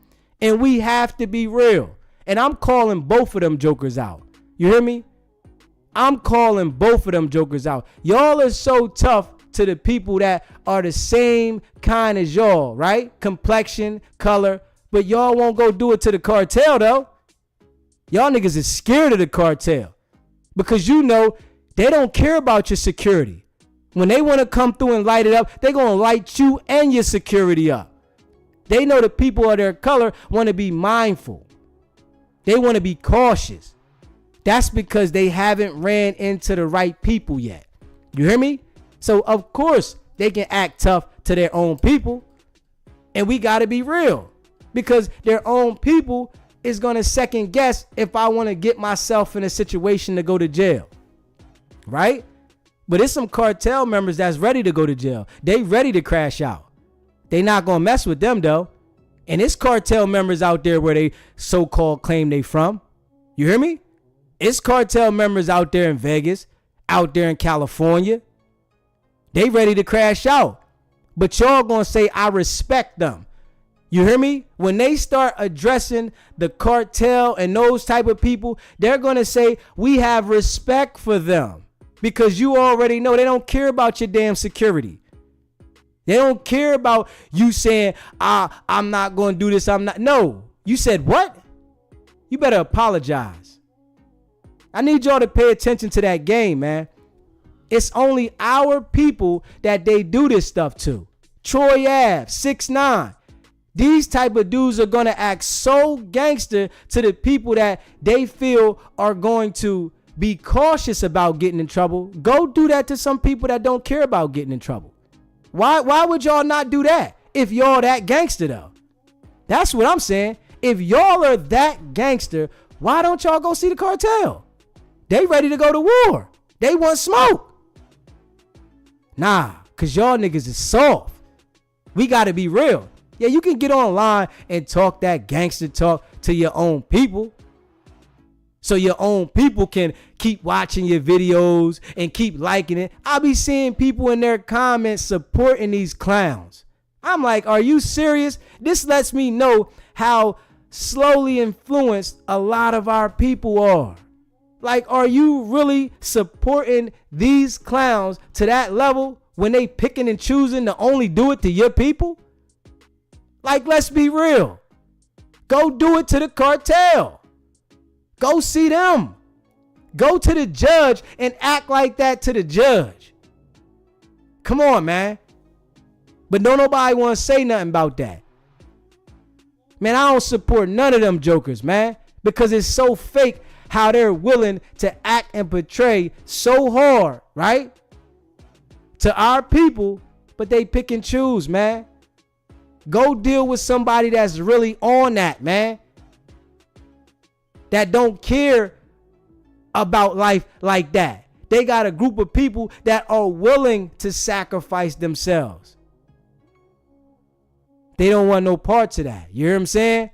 And we have to be real. And I'm calling both of them jokers out. You hear me? I'm calling both of them jokers out. Y'all are so tough to the people that are the same kind as y'all, right? Complexion, color, but y'all won't go do it to the cartel though. Y'all niggas is scared of the cartel because you know they don't care about your security. When they want to come through and light it up, they going to light you and your security up. They know the people of their color want to be mindful. They want to be cautious. That's because they haven't ran into the right people yet. You hear me? So, of course, they can act tough to their own people. And we got to be real. Because their own people is going to second guess if I want to get myself in a situation to go to jail. Right? But it's some cartel members that's ready to go to jail. They ready to crash out. They not going to mess with them, though. And it's cartel members out there where they so-called claim they from. You hear me? It's cartel members out there in Vegas, out there in California. They ready to crash out. But y'all gonna say, I respect them. You hear me? When they start addressing the cartel and those type of people, they're gonna say, we have respect for them. Because you already know they don't care about your damn security. They don't care about you saying, I'm not gonna do this, I'm not. No. You said what? You better apologize. I need y'all to pay attention to that game, man. It's only our people that they do this stuff to. Troy Ave, 6ix9ine. These type of dudes are going to act so gangster to the people that they feel are going to be cautious about getting in trouble. Go do that to some people that don't care about getting in trouble. Why would y'all not do that if y'all that gangster though? That's what I'm saying. If y'all are that gangster, why don't y'all go see the cartel? They ready to go to war. They want smoke. Nah, because y'all niggas is soft. We got to be real. Yeah, you can get online and talk that gangster talk to your own people. So your own people can keep watching your videos and keep liking it. I'll be seeing people in their comments supporting these clowns. I'm like, are you serious? This lets me know how slowly influenced a lot of our people are. Like, are you really supporting these clowns to that level when they picking and choosing to only do it to your people? Like, let's be real. Go do it to the cartel. Go see them. Go to the judge and act like that to the judge. Come on, man. But don't nobody want to say nothing about that. Man, I don't support none of them jokers, man, because it's so fake how they're willing to act and portray so hard, right? To our people, but they pick and choose, man. Go deal with somebody that's really on that, man. That don't care about life like that. They got a group of people that are willing to sacrifice themselves. They don't want no parts of that. You hear what I'm saying?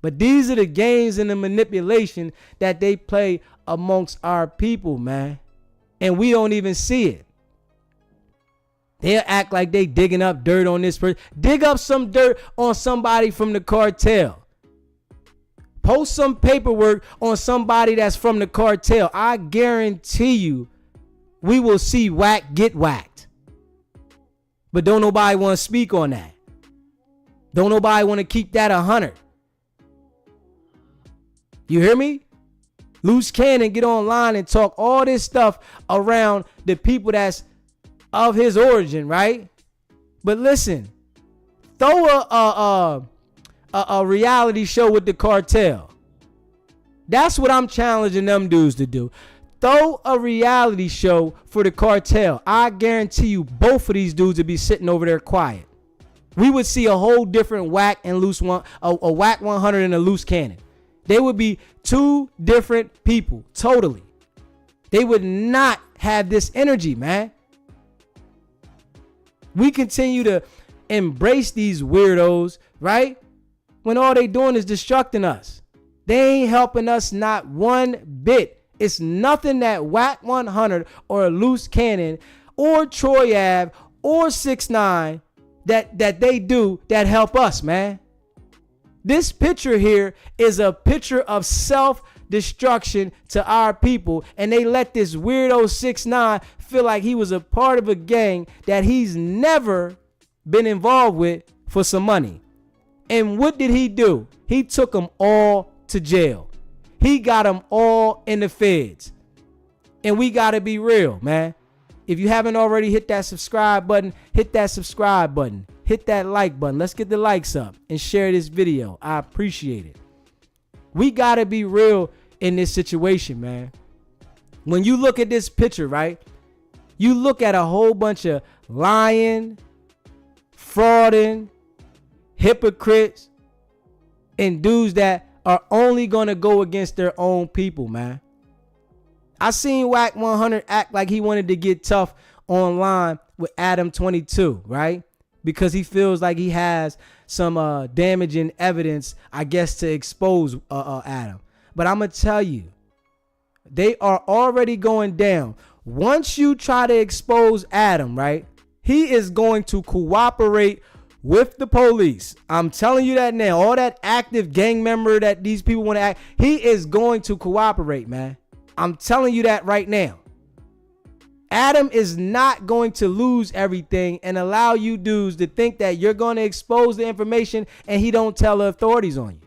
But these are the games and the manipulation that they play amongst our people, man. And we don't even see it. They'll act like they digging up dirt on this person. Dig up some dirt on somebody from the cartel. Post some paperwork on somebody that's from the cartel. I guarantee you we will see Wack get whacked. But don't nobody want to speak on that. Don't nobody want to keep that 100. You hear me? Loose cannon get online and talk all this stuff around the people that's of his origin, right? But listen, throw a reality show with the cartel. That's what I'm challenging them dudes to do. Throw a reality show for the cartel. I guarantee you both of these dudes would be sitting over there quiet. We would see a whole different Wack and loose one, a Wack 100 and a loose cannon. They would be two different people, totally. They would not have this energy, man. We continue to embrace these weirdos, right? When all they doing is destructing us. They ain't helping us not one bit. It's nothing that Wack 100 or a loose cannon or Troy Ave or 6ix9ine that they do that help us, man. This picture here is a picture of self destruction to our people, and they let this weirdo 6ix9ine feel like he was a part of a gang that he's never been involved with for some money. And what did he do? He took them all to jail. He got them all in the feds. And we got to be real, man. If you haven't already hit that subscribe button, hit that subscribe button. Hit that like button. Let's get the likes up and share this video. I appreciate it. We got to be real in this situation, man. When you look at this picture, right? You look at a whole bunch of lying, frauding, hypocrites, and dudes that are only going to go against their own people, man. I seen Wack 100 act like he wanted to get tough online with Adam 22, right? Because he feels like he has some damaging evidence, I guess, to expose Adam. But I'm going to tell you, they are already going down. Once you try to expose Adam, right, he is going to cooperate with the police. I'm telling you that now. All that active gang member that these people want to act, he is going to cooperate, man. I'm telling you that right now. Adam is not going to lose everything and allow you dudes to think that you're going to expose the information and he don't tell the authorities on you.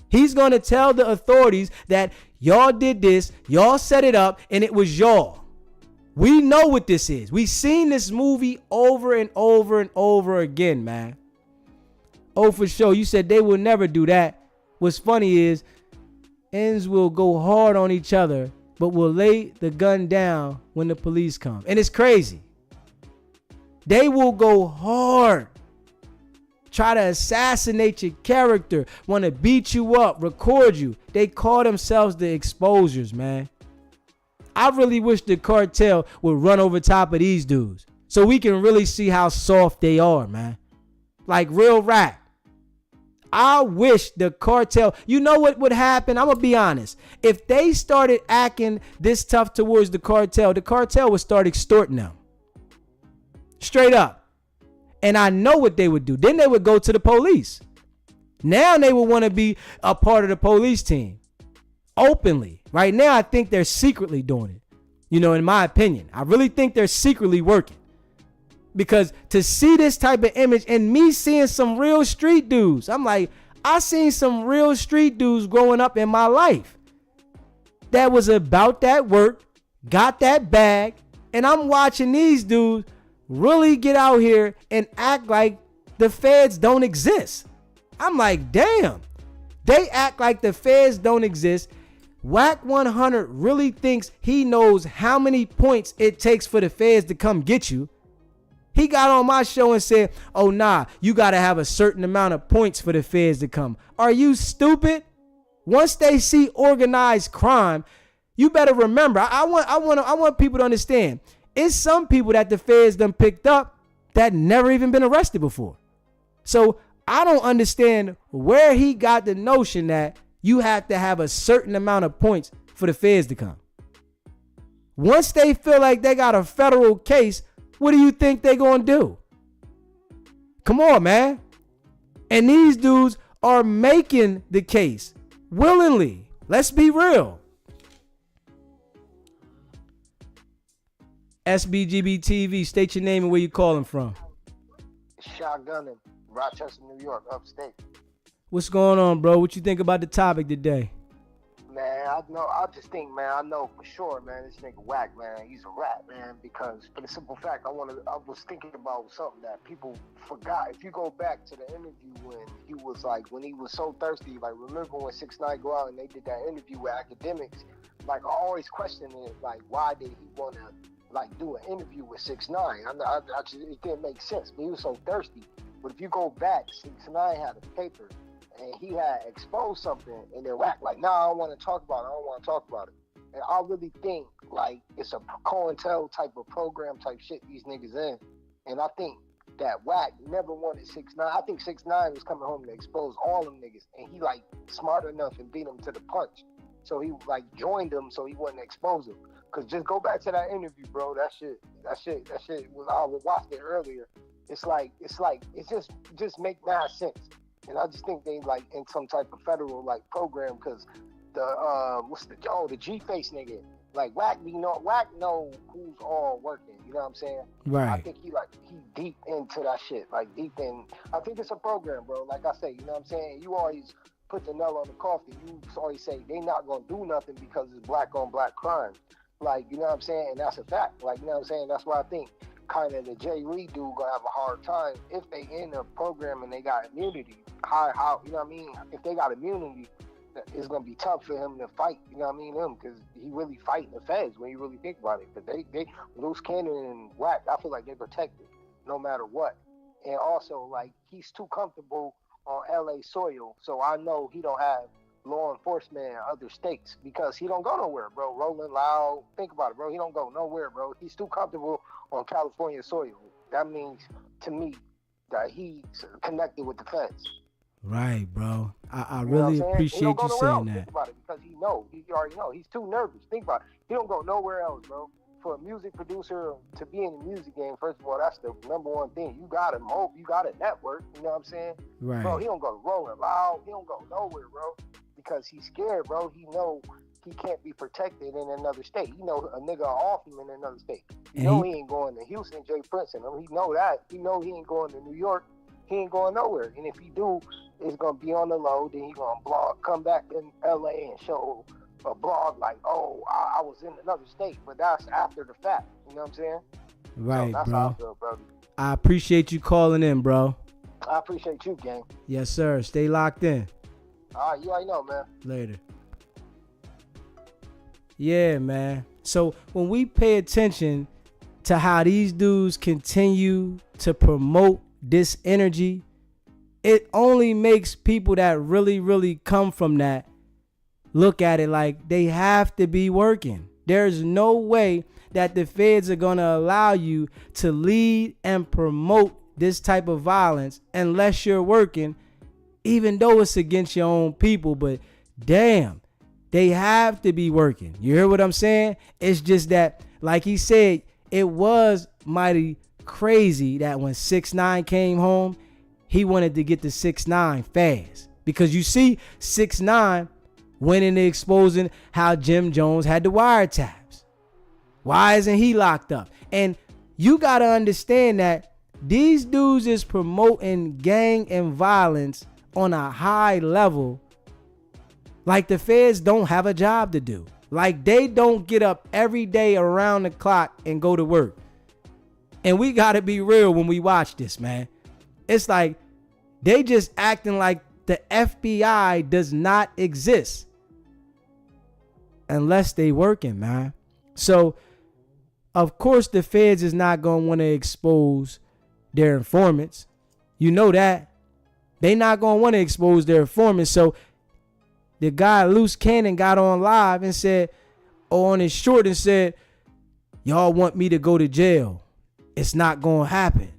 He's going to tell the authorities that y'all did this, y'all set it up, and it was y'all. We know what this is. We've seen this movie over and over and over again, man. Oh, for sure. You said they will never do that. What's funny is ends will go hard on each other, but will lay the gun down when the police come. And it's crazy. They will go hard. Try to assassinate your character. Want to beat you up. Record you. They call themselves the exposures, man. I really wish the cartel would run over top of these dudes so we can really see how soft they are, man. Like real rap. I wish the cartel, you know what would happen? I'm going to be honest. If they started acting this tough towards the cartel would start extorting them. Straight up. And I know what they would do. Then they would go to the police. Now they would want to be a part of the police team. Openly. Right now, I think they're secretly doing it. You know, in my opinion. I really think they're secretly working. Because to see this type of image and me seeing some real street dudes, I'm like, I seen some real street dudes growing up in my life that was about that work, got that bag, and I'm watching these dudes really get out here and act like the feds don't exist. I'm like, damn, they act like the feds don't exist. Wack 100 really thinks he knows how many points it takes for the feds to come get you. He got on my show and said, oh, nah, you got to have a certain amount of points for the feds to come. Are you stupid? Once they see organized crime, you better remember, I want people to understand, it's some people that the feds done picked up that never even been arrested before. So I don't understand where he got the notion that you have to have a certain amount of points for the feds to come. Once they feel like they got a federal case, what do you think they're going to do? Come on, man. And these dudes are making the case willingly. Let's be real. SBGB TV, state your name and where you calling from. Shotgunning, Rochester, New York, upstate. What's going on, bro? What you think about the topic today? Man, I just think, man, I know for sure, man, this nigga Wack, man, he's a rat, man, because for the simple fact, I was thinking about something that people forgot. If you go back to the interview when he was so thirsty, like, remember when 6ix9ine go out and they did that interview with academics, like, I always questioned it, like, why did he want to, like, do an interview with 6ix9ine? It didn't make sense, but he was so thirsty. But if you go back, 6ix9ine had a paper, and he had exposed something, and then Wack like, nah, I don't want to talk about it. And I really think, like, it's a cartel type of program type shit these niggas in. And I think that Wack never wanted 6ix9ine. I think 6ix9ine was coming home to expose all them niggas, and he, like, smart enough and beat them to the punch. So he, like, joined them so he wouldn't expose them. Because just go back to that interview, bro. That shit was, I watched it earlier. It just make mad sense. And I just think they, like, in some type of federal, like, program, because the G face nigga. Like Wack know who's all working. You know what I'm saying? Right. I think he deep into that shit. Like deep in. I think it's a program, bro. Like I say, you know what I'm saying? You always put the nail on the coffin. You always say they not gonna do nothing because it's black on black crime. Like, you know what I'm saying? And that's a fact. Like, you know what I'm saying? That's why I think kind of the Jay Lee dude gonna have a hard time if they in a program and they got immunity. How you know what I mean? If they got immunity, it's gonna be tough for him to fight. You know what I mean? Because he really fighting the feds when you really think about it. But they Loose Cannon and Wack, I feel like they protected no matter what. And also, like, he's too comfortable on LA soil, so I know he don't have law enforcement in other states because he don't go nowhere, bro. Rolling loud, think about it, bro. He don't go nowhere, bro. He's too comfortable on California soil. That means to me that he's connected with the feds. Right, bro. I really appreciate you saying that. Think about it because he already know. He's too nervous. Think about it. He don't go nowhere else, bro. For a music producer to be in the music game, first of all, that's the number one thing. You got to hope, you got a network, you know what I'm saying? Right. Bro, he don't go Rolling Loud. He don't go nowhere, bro. Because he's scared, bro. He know he can't be protected in another state. He know a nigga off him in another state. He ain't going to Houston, Jay Prince, and he know that. He know he ain't going to New York. He ain't going nowhere. And if he do, it's gonna be on the low. Then he gonna come back in LA and show a blog like, oh, I was in another state, but that's after the fact. You know what I'm saying? Right, so that's bro. How I feel, brother. I appreciate you calling in, bro. I appreciate you, gang. Yes, sir. Stay locked in. All right, you already know, man. Later. Yeah, man. So when we pay attention to how these dudes continue to promote this energy, it only makes people that really, really come from that look at it like they have to be working. There's no way that the feds are going to allow you to lead and promote this type of violence unless you're working, even though it's against your own people. But damn, they have to be working. You hear what I'm saying? It's just that, like he said, it was mighty crazy that when 6ix9ine came home, he wanted to get the 6ix9ine fast. Because you see, 6ix9ine went into exposing how Jim Jones had the wiretaps. Why isn't he locked up? And you got to understand that these dudes is promoting gang and violence on a high level. Like the feds don't have a job to do. Like they don't get up every day around the clock and go to work. And we got to be real when we watch this, man. It's like they just acting like the FBI does not exist unless they working, man. So, of course, the feds is not going to want to expose their informants. You know that. They not going to want to expose their informants. So, the guy, Loose Cannon, got on live and said, on his short and said, y'all want me to go to jail. It's not going to happen.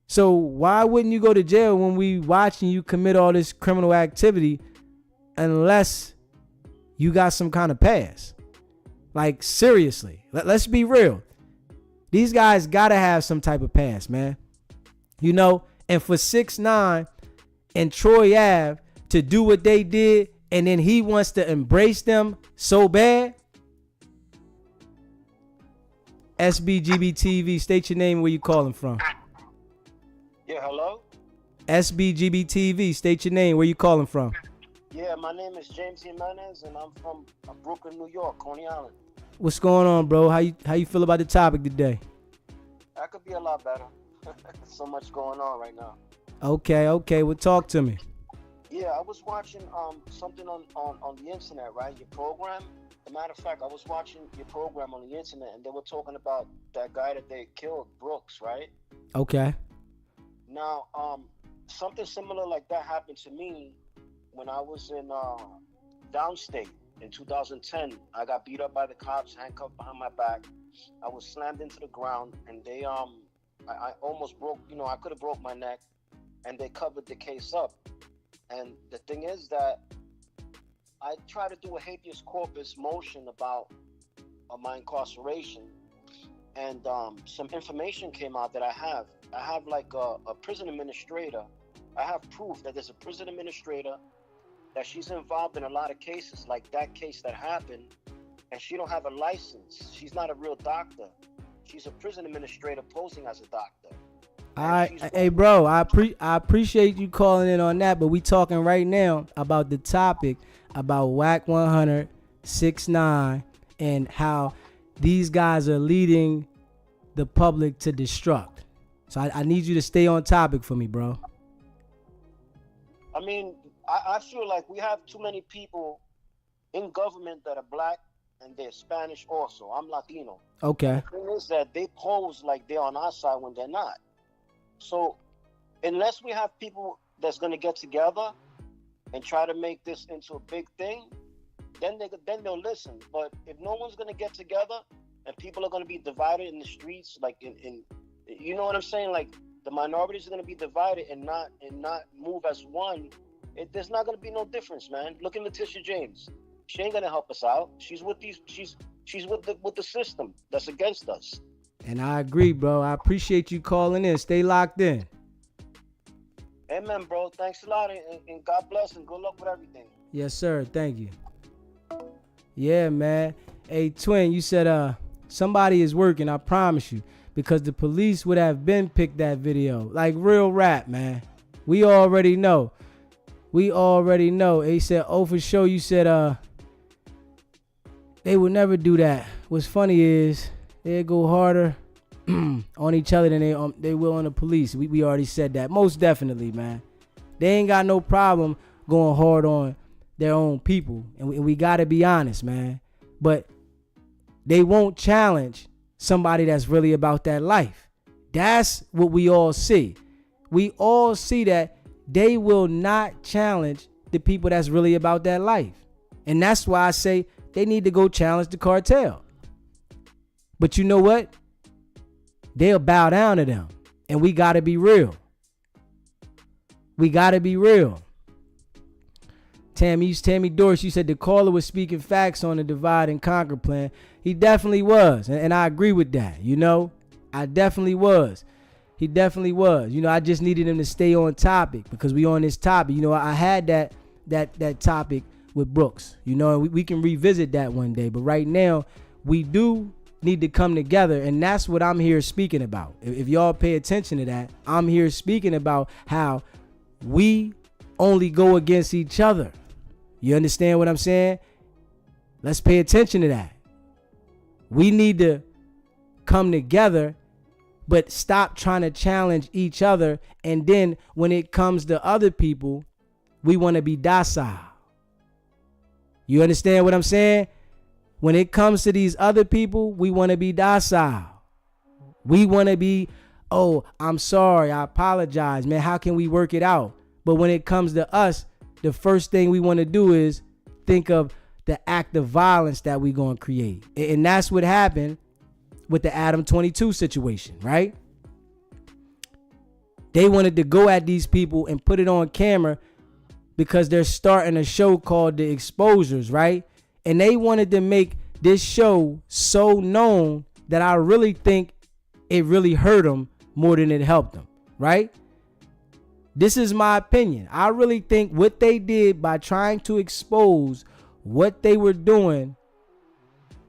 So why wouldn't you go to jail when we watching you commit all this criminal activity unless you got some kind of pass? Like, seriously, let's be real. These guys got to have some type of pass, man. You know, and for 6ix9ine and Troy Ave to do what they did, and then he wants to embrace them so bad. SBGB TV, state your name, where you calling from. Yeah, hello? SBGB TV, state your name, where you calling from. Yeah, my name is James Jimenez, and I'm from Brooklyn, New York, Coney Island. What's going on, bro? How you feel about the topic today? I could be a lot better. So much going on right now. Okay, well, talk to me. Yeah, I was watching something on the internet, right? Your program. As a matter of fact, I was watching your program on the internet, and they were talking about that guy that they killed, Brooks, right? Okay. Now, something similar like that happened to me when I was in downstate in 2010. I got beat up by the cops, handcuffed behind my back. I was slammed into the ground, and they I almost broke. You know, I could have broke my neck, and they covered the case up. And the thing is that I tried to do a habeas corpus motion about my incarceration, and some information came out that I have like a prison administrator. I have proof that there's a prison administrator that she's involved in a lot of cases, like that case that happened, and she don't have a license. She's not a real doctor. She's a prison administrator posing as a doctor. Hey, bro, I appreciate you calling in on that, but we talking right now about the topic about Wack 100, 6ix9ine, and how these guys are leading the public to destruct. So I need you to stay on topic for me, bro. I mean, I feel like we have too many people in government that are black and they're Spanish also. I'm Latino. Okay. The thing is that they pose like they're on our side when they're not. So unless we have people that's going to get together and try to make this into a big thing, then they'll listen. But if no one's going to get together and people are going to be divided in the streets, like in you know what I'm saying? Like the minorities are going to be divided and not move as one. There's not going to be no difference, man. Look at Letitia James. She ain't going to help us out. She's with the system that's against us. And I agree, bro. I appreciate you calling in. Stay locked in. Amen, bro. Thanks a lot, and God bless, and good luck with everything. Yes, sir. Thank you. Yeah, man. Hey, Twin, you said somebody is working, I promise you, because the police would have been picked that video. Like real rap, man. We already know. He said, oh, for sure, you said they would never do that. What's funny is they go harder on each other than they will on the police. We already said that. Most definitely, man. They ain't got no problem going hard on their own people. And we got to be honest, man. But they won't challenge somebody that's really about that life. That's what we all see. We all see that they will not challenge the people that's really about that life. And that's why I say they need to go challenge the cartel. But you know what? They'll bow down to them. And we got to be real. Tammy Doris, you said the caller was speaking facts on the divide and conquer plan. He definitely was. And I agree with that. You know, I definitely was. He definitely was. You know, I just needed him to stay on topic because we on this topic. You know, I had that topic with Brooks. You know, and we can revisit that one day. But right now, we do need to come together, and that's what I'm here speaking about. If y'all pay attention to that, I'm here speaking about how we only go against each other. You understand what I'm saying? Let's pay attention to that. We need to come together, but stop trying to challenge each other. And then when it comes to other people, we want to be docile. You understand what I'm saying? When it comes to these other people, we want to be docile. We want to be, oh, I'm sorry, I apologize, man. How can we work it out? But when it comes to us, the first thing we want to do is think of the act of violence that we're going to create. And that's what happened with the Adam 22 situation, right? They wanted to go at these people and put it on camera because they're starting a show called The Exposures, right? And they wanted to make this show so known that I really think it really hurt them more than it helped them, right? This is my opinion. I really think what they did by trying to expose what they were doing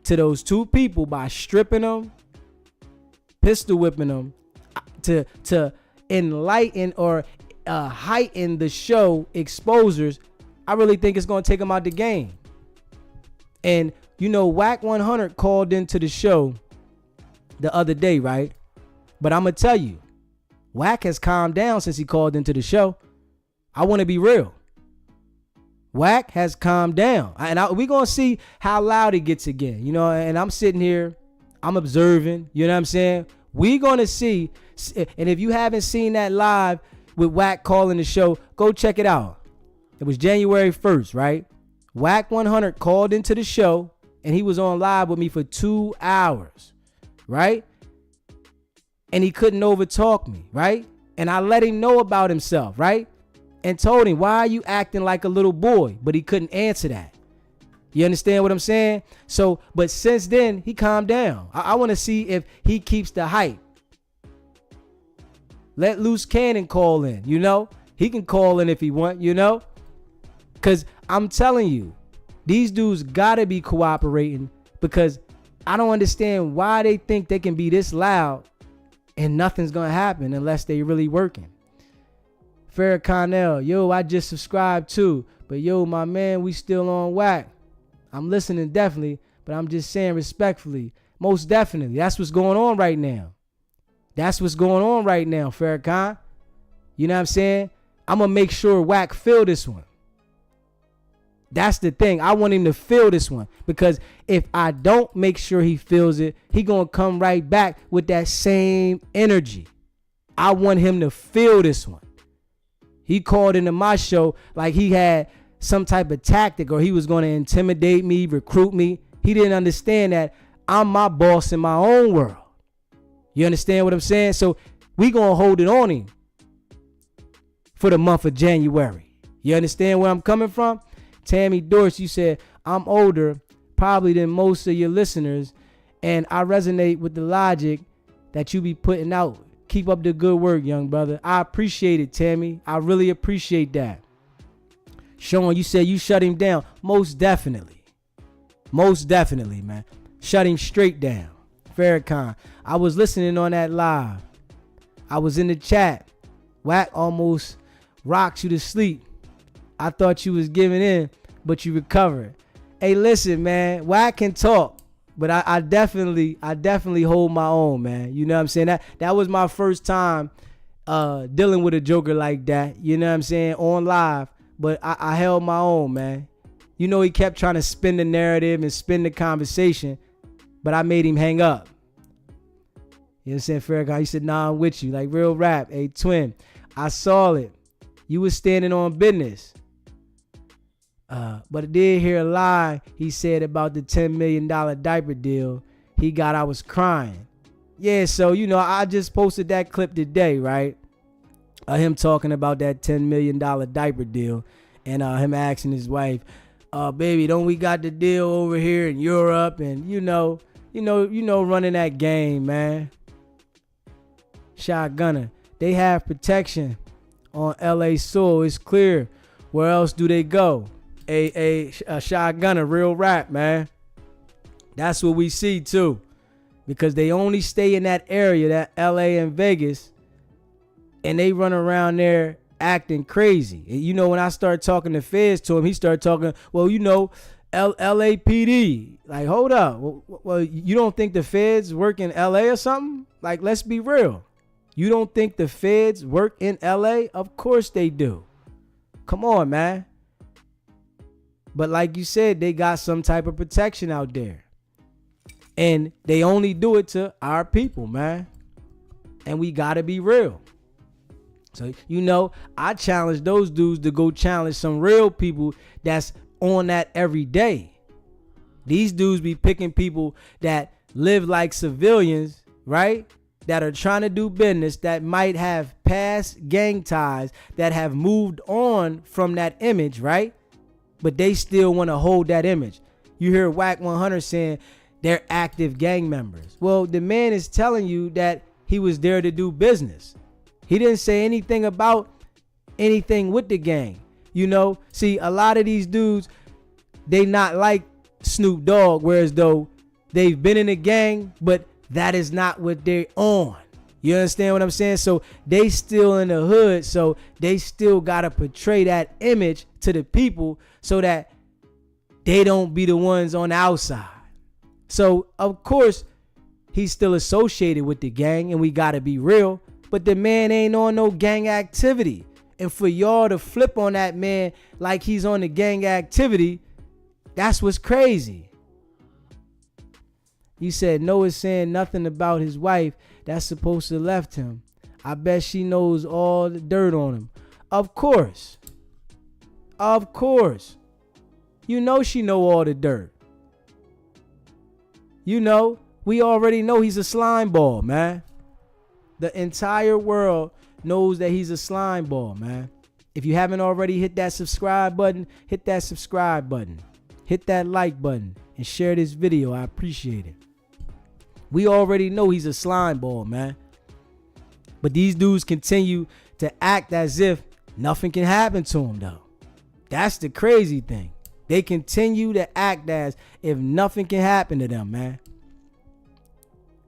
to those two people by stripping them, pistol whipping them, to enlighten or heighten the show Exposures, I really think it's going to take them out the game. And, you know, Wack 100 called into the show the other day, right? But I'm going to tell you, Wack has calmed down since he called into the show. I want to be real. Wack has calmed down. And we're going to see how loud he gets again. You know, and I'm sitting here, I'm observing. You know what I'm saying? We're going to see. And if you haven't seen that live with Wack calling the show, go check it out. It was January 1st, right? Wack 100 called into the show and he was on live with me for 2 hours, right? And he couldn't overtalk me, right? And I let him know about himself, right? And told him, why are you acting like a little boy? But he couldn't answer that. You understand what I'm saying? So, but since then, he calmed down. I want to see if he keeps the hype. Let Loose Cannon call in, you know? He can call in if he want, you know? Because I'm telling you, these dudes gotta be cooperating, because I don't understand why they think they can be this loud and nothing's gonna happen unless they really working. Farrakhan, yo, I just subscribed too. But yo, my man, we still on Wack. I'm listening definitely, but I'm just saying respectfully. Most definitely. That's what's going on right now. That's what's going on right now, Farrakhan. You know what I'm saying? I'm going to make sure Wack feel this one. That's the thing. I want him to feel this one, because if I don't make sure he feels it, he going to come right back with that same energy. I want him to feel this one. He called into my show like he had some type of tactic, or he was going to intimidate me, recruit me. He didn't understand that I'm my boss in my own world. You understand what I'm saying? So we going to hold it on him for the month of January. You understand where I'm coming from? Tammy Dorsch, you said, I'm older probably than most of your listeners, and I resonate with the logic that you be putting out. Keep up the good work, young brother. I appreciate it, Tammy. I really appreciate that. Sean, you said you shut him down. Most definitely. Most definitely, man. Shut him straight down. Farrakhan. I was listening on that live. I was in the chat. Wack almost rocked you to sleep. I thought you was giving in, but you recovered. Hey, listen, man. Wack can talk. But I definitely hold my own, man. You know what I'm saying? That was my first time dealing with a joker like that. You know what I'm saying? On live. But I held my own, man. You know, he kept trying to spin the narrative and spin the conversation, but I made him hang up. You know what I'm saying, Farrakhan? He said, nah, I'm with you. Like real rap. Hey, twin, I saw it. You was standing on business. But I did hear a lie he said about the $10 million diaper deal he got. I was crying. Yeah, so, you know, I just posted that clip today, right? Him talking about that $10 million diaper deal, and him asking his wife, baby, don't we got the deal over here in Europe? And, you know, running that game, man. Shotgunner. They have protection on LA soil. It's clear. Where else do they go? A shotgunner, real rap, man. That's what we see too, because they only stay in that area, that LA and Vegas, and they run around there acting crazy. And you know, when I start talking to feds to him, he started talking, well, you know, LAPD. Like, hold up. Well, you don't think the feds work in LA or something? Like, let's be real. You don't think the feds work in LA? Of course they do. Come on, man. But like you said, they got some type of protection out there. And they only do it to our people, man. And we got to be real. So, you know, I challenge those dudes to go challenge some real people that's on that every day. These dudes be picking people that live like civilians, right? That are trying to do business, that might have past gang ties, that have moved on from that image, right? But they still want to hold that image. You hear Wack 100 saying they're active gang members. Well, the man is telling you that he was there to do business. He didn't say anything about anything with the gang. You know, see, a lot of these dudes, they not like Snoop Dogg, whereas though they've been in a gang, but that is not what they're on. You understand what I'm saying? So they still in the hood, so they still got to portray that image to the people so that they don't be the ones on the outside. So, of course, he's still associated with the gang, and we got to be real, but the man ain't on no gang activity. And for y'all to flip on that man like he's on the gang activity, that's what's crazy. You said Noah's saying nothing about his wife that's supposed to have left him. I bet she knows all the dirt on him. Of course. Of course. You know she know all the dirt. You know, we already know he's a slime ball, man. The entire world knows that he's a slime ball, man. If you haven't already hit that subscribe button, hit that subscribe button. Hit that like button and share this video. I appreciate it. We already know he's a slime ball, man. But these dudes continue to act as if nothing can happen to him, though. That's the crazy thing. They continue to act as if nothing can happen to them, man.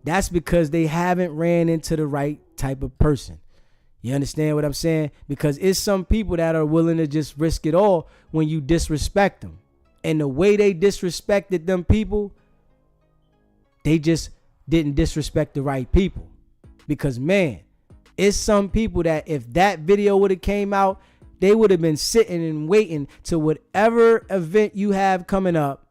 That's because they haven't ran into the right type of person. You understand what I'm saying? Because it's some people that are willing to just risk it all when you disrespect them. And the way they disrespected them people, they just didn't disrespect the right people. Because, man, it's some people that if that video would have came out, they would have been sitting and waiting to whatever event you have coming up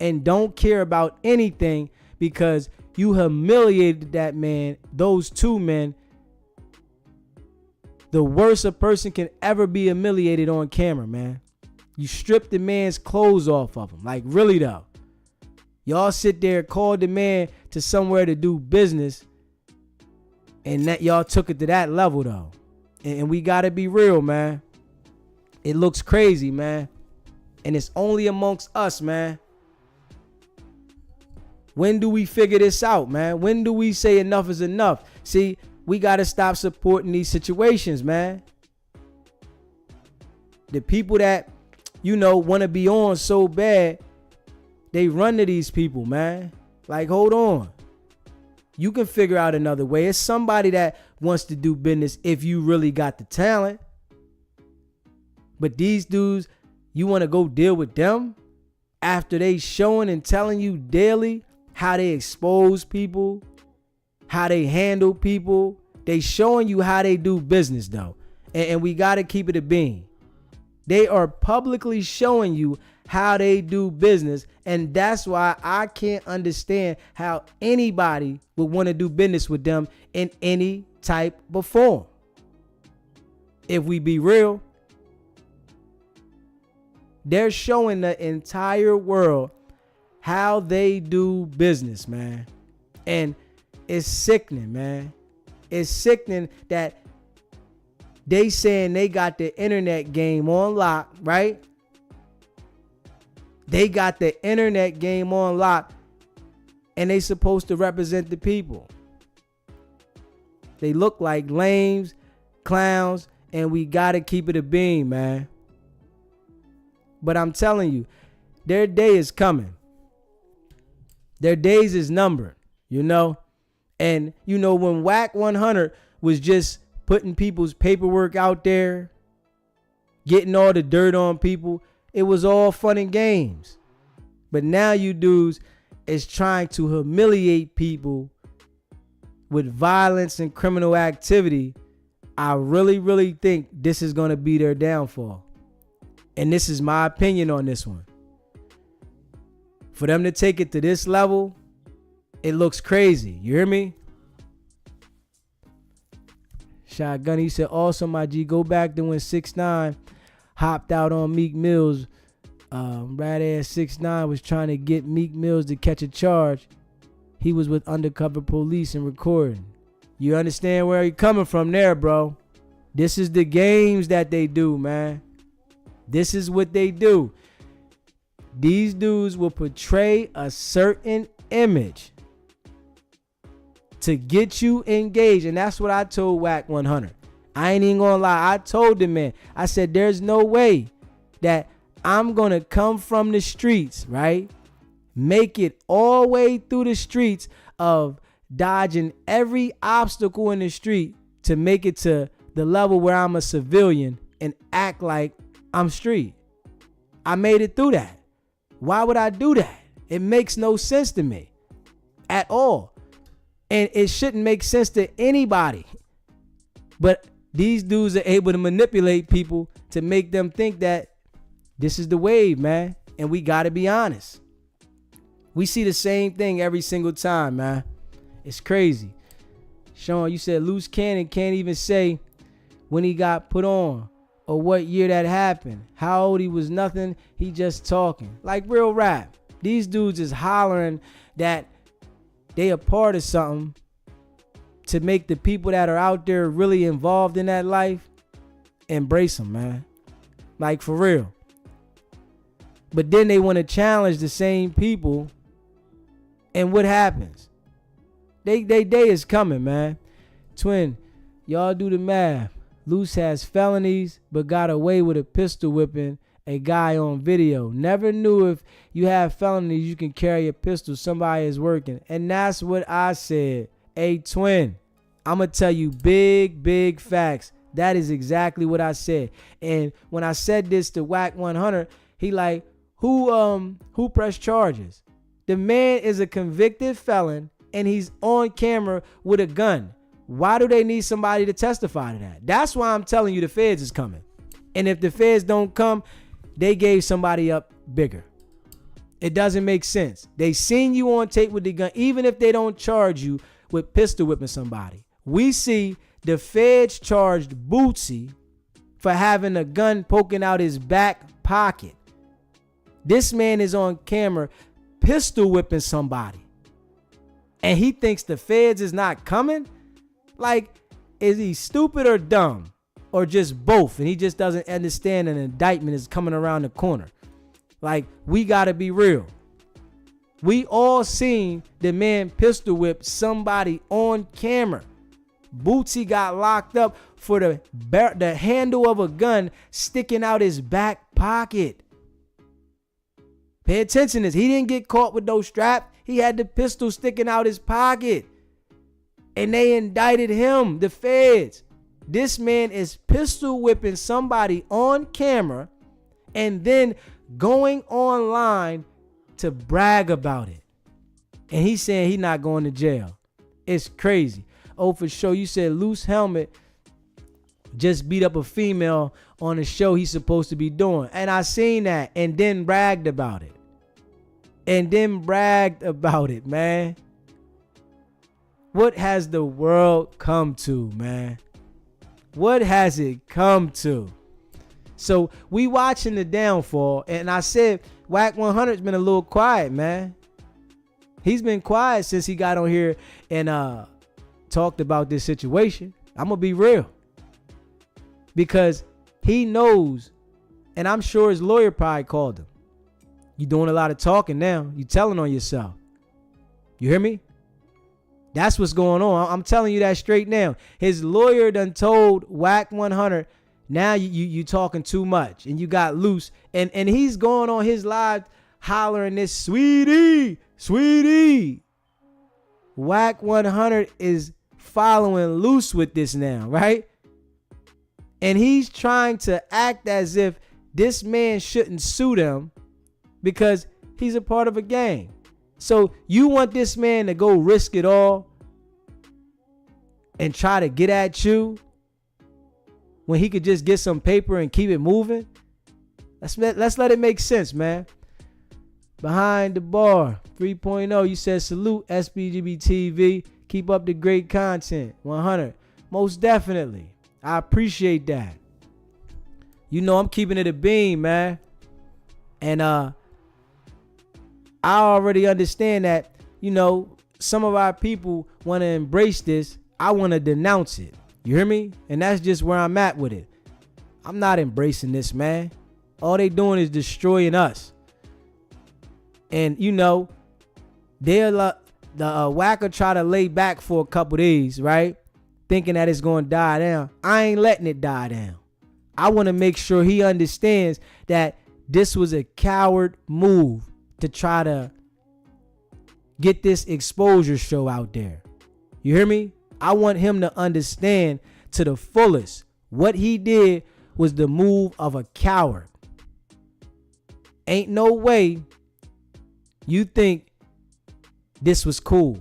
and don't care about anything because you humiliated that man, those two men. The worst a person can ever be humiliated on camera, man. You stripped the man's clothes off of him. Like, really, though. Y'all sit there, called the man to somewhere to do business, and that y'all took it to that level, though. And we got to be real, man. It looks crazy, man. And it's only amongst us, man. When do we figure this out, man? When do we say enough is enough? See, we got to stop supporting these situations, man. The people that, want to be on so bad, they run to these people, man. Like, hold on. You can figure out another way. It's somebody that wants to do business if you really got the talent. But these dudes, you want to go deal with them after they showing and telling you daily how they expose people, how they handle people. They showing you how they do business, though. And we got to keep it a bean. They are publicly showing you how they do business. And that's why I can't understand how anybody would want to do business with them in any type of form. If we be real, they're showing the entire world how they do business, man. And it's sickening, man. It's sickening that they saying they got the internet game on lock, right? They got the internet game on lock, and they supposed to represent the people. They look like lames, clowns, and we got to keep it a beam, man. But I'm telling you, their day is coming. Their days is numbered, And, when Wack 100 was just putting people's paperwork out there, getting all the dirt on people, it was all fun and games. But now you dudes is trying to humiliate people with violence and criminal activity. I really, really think this is going to be their downfall. And this is my opinion on this one. For them to take it to this level, it looks crazy. You hear me? Shotgun, he said, also, my G, go back to when 6ix9ine hopped out on Meek Mill's. Right ass 6ix9ine was trying to get Meek Mills to catch a charge. He was with undercover police and recording. You understand where he coming from there, bro? This is the games that they do, man. This is what they do. These dudes will portray a certain image to get you engaged. And that's what I told Wack 100. I ain't even gonna lie. I told the man, I said, there's no way that I'm gonna come from the streets, right? Make it all the way through the streets of dodging every obstacle in the street to make it to the level where I'm a civilian and act like I'm street. I made it through that. Why would I do that? It makes no sense to me at all. And it shouldn't make sense to anybody. But these dudes are able to manipulate people to make them think that this is the wave, man. And we got to be honest. We see the same thing every single time, man. It's crazy. Sean, you said loose cannon can't even say when he got put on or what year that happened. How old he was, nothing. He just talking. Like real rap. These dudes is hollering that they a part of something to make the people that are out there really involved in that life embrace them, man. Like for real. But then they want to challenge the same people. And what happens? They day is coming, man. Twin, y'all do the math. Luce has felonies, but got away with a pistol whipping a guy on video. Never knew if you have felonies, you can carry a pistol. Somebody is working. And that's what I said. Hey, twin, I'm going to tell you big facts. That is exactly what I said. And when I said this to Wack 100, he like, who pressed charges? The man is a convicted felon and he's on camera with a gun. Why do they need somebody to testify to that? That's why I'm telling you the feds is coming. And if the feds don't come, they gave somebody up bigger. It doesn't make sense. They seen you on tape with the gun, even if they don't charge you with pistol whipping somebody. We see the feds charged Bootsy for having a gun poking out his back pocket. This man is on camera pistol whipping somebody. And he thinks the feds is not coming? Like, is he stupid or dumb? Or just both? And he just doesn't understand an indictment is coming around the corner. Like, we gotta be real. We all seen the man pistol whip somebody on camera. Bootsy got locked up for the handle of a gun sticking out his back pocket. Pay attention to this. He didn't get caught with no strap. He had the pistol sticking out his pocket. And they indicted him, the feds. This man is pistol whipping somebody on camera and then going online to brag about it. And he's saying he's not going to jail. It's crazy. Oh, for sure. You said Loose Helmet just beat up a female on a show he's supposed to be doing. And I seen that and then bragged about it. Man. What has the world come to, man? What has it come to? So we watching the downfall. And I said Wack 100's been a little quiet, man. He's been quiet since he got on here and talked about this situation. I'm going to be real. Because he knows, and I'm sure his lawyer probably called him. You doing a lot of talking now. You telling on yourself. You hear me? That's what's going on. I'm telling you that straight now. His lawyer done told Wack 100, now you talking too much and you got loose. And he's going on his live hollering this, sweetie. Wack 100 is following loose with this now, right? And he's trying to act as if this man shouldn't sue them because he's a part of a gang. So you want this man to go risk it all and try to get at you when he could just get some paper and keep it moving? Let's let it make sense, man. Behind the bar 3.0, you said salute SBGB TV. Keep up the great content. 100. Most definitely. I appreciate that. You know I'm keeping it a beam, man. And I already understand that, you know, some of our people want to embrace this. I want to denounce it. You hear me? And that's just where I'm at with it. I'm not embracing this, man. All they doing is destroying us. And, you know, the Wacker try to lay back for a couple days, right? Thinking that it's going to die down. I ain't letting it die down. I want to make sure he understands that this was a coward move to try to get this exposure show out there. You hear me? I want him to understand to the fullest what he did was the move of a coward. Ain't no way you think this was cool.